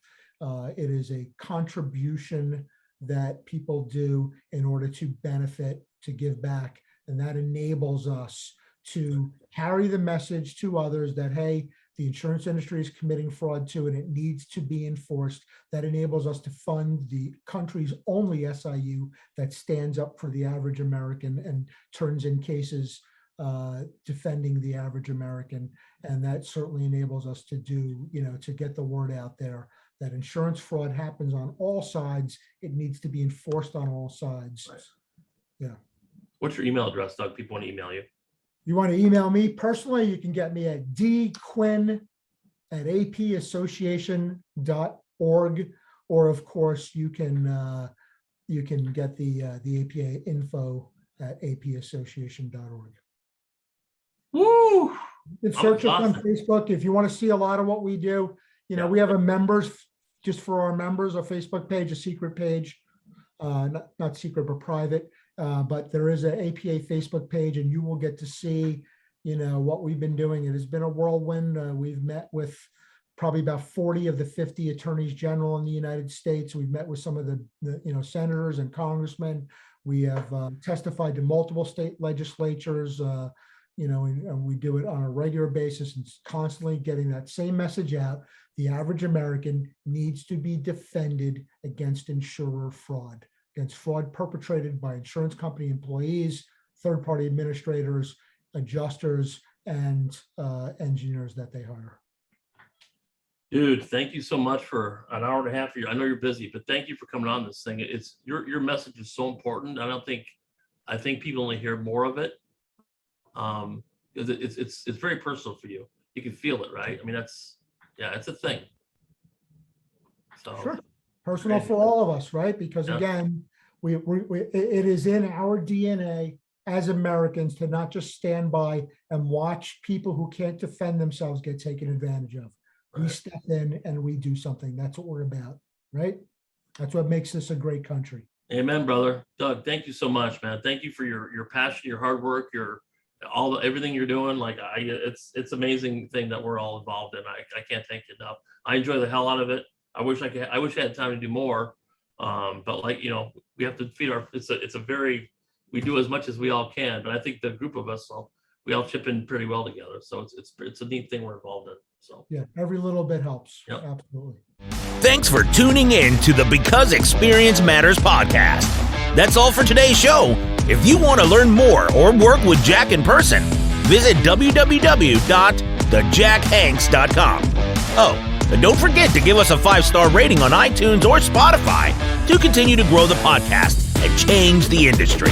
It is a contribution that people do in order to benefit, to give back. And that enables us to carry the message to others that, hey, the insurance industry is committing fraud too, and it needs to be enforced. That enables us to fund the country's only SIU that stands up for the average American and turns in cases defending the average American. And that certainly enables us to do, to get the word out there that insurance fraud happens on all sides. It needs to be enforced on all sides. Right. Yeah. What's your email address, Doug? People want to email you. You want to email me personally, you can get me at dquinn@apassociation.org, or of course you can get the APA info at apassociation.org. Woo! You can search us on Facebook if you want to see a lot of what we do. We have a members, just for our members, a Facebook page, a secret page, not secret but private. but there is an APA Facebook page, and you will get to see, what we've been doing. It has been a whirlwind. We've met with probably about 40 of the 50 attorneys general in the United States. We've met with some of the senators and congressmen. We have testified to multiple state legislatures, and we do it on a regular basis and constantly getting that same message out. The average American needs to be defended against insurer fraud, against fraud perpetrated by insurance company employees, third-party administrators, adjusters, and engineers that they hire. Dude, thank you so much for an hour and a half. I know you're busy, but thank you for coming on this thing. It's your message is so important. I think people only hear more of it. It's very personal for you. You can feel it, right? I mean, it's a thing. So sure, personal for all of us, right? Because again, it is in our DNA as Americans to not just stand by and watch people who can't defend themselves get taken advantage of. Right. We step in and we do something. That's what we're about, right? That's what makes this a great country. Amen, brother. Doug, thank you so much, man. Thank you for your passion, your hard work, everything you're doing. Like it's amazing thing that we're all involved in. I can't thank you enough. I enjoy the hell out of it. I wish I had time to do more. But we have to feed we do as much as we all can, but I think the group of us, we all chip in pretty well together. So it's a neat thing we're involved in. So yeah, every little bit helps. Yep. Absolutely. Thanks for tuning in to the Because Experience Matters podcast. That's all for today's show. If you want to learn more or work with Jack in person, visit www.thejackhanks.com. Oh, and don't forget to give us a 5-star rating on iTunes or Spotify to continue to grow the podcast and change the industry.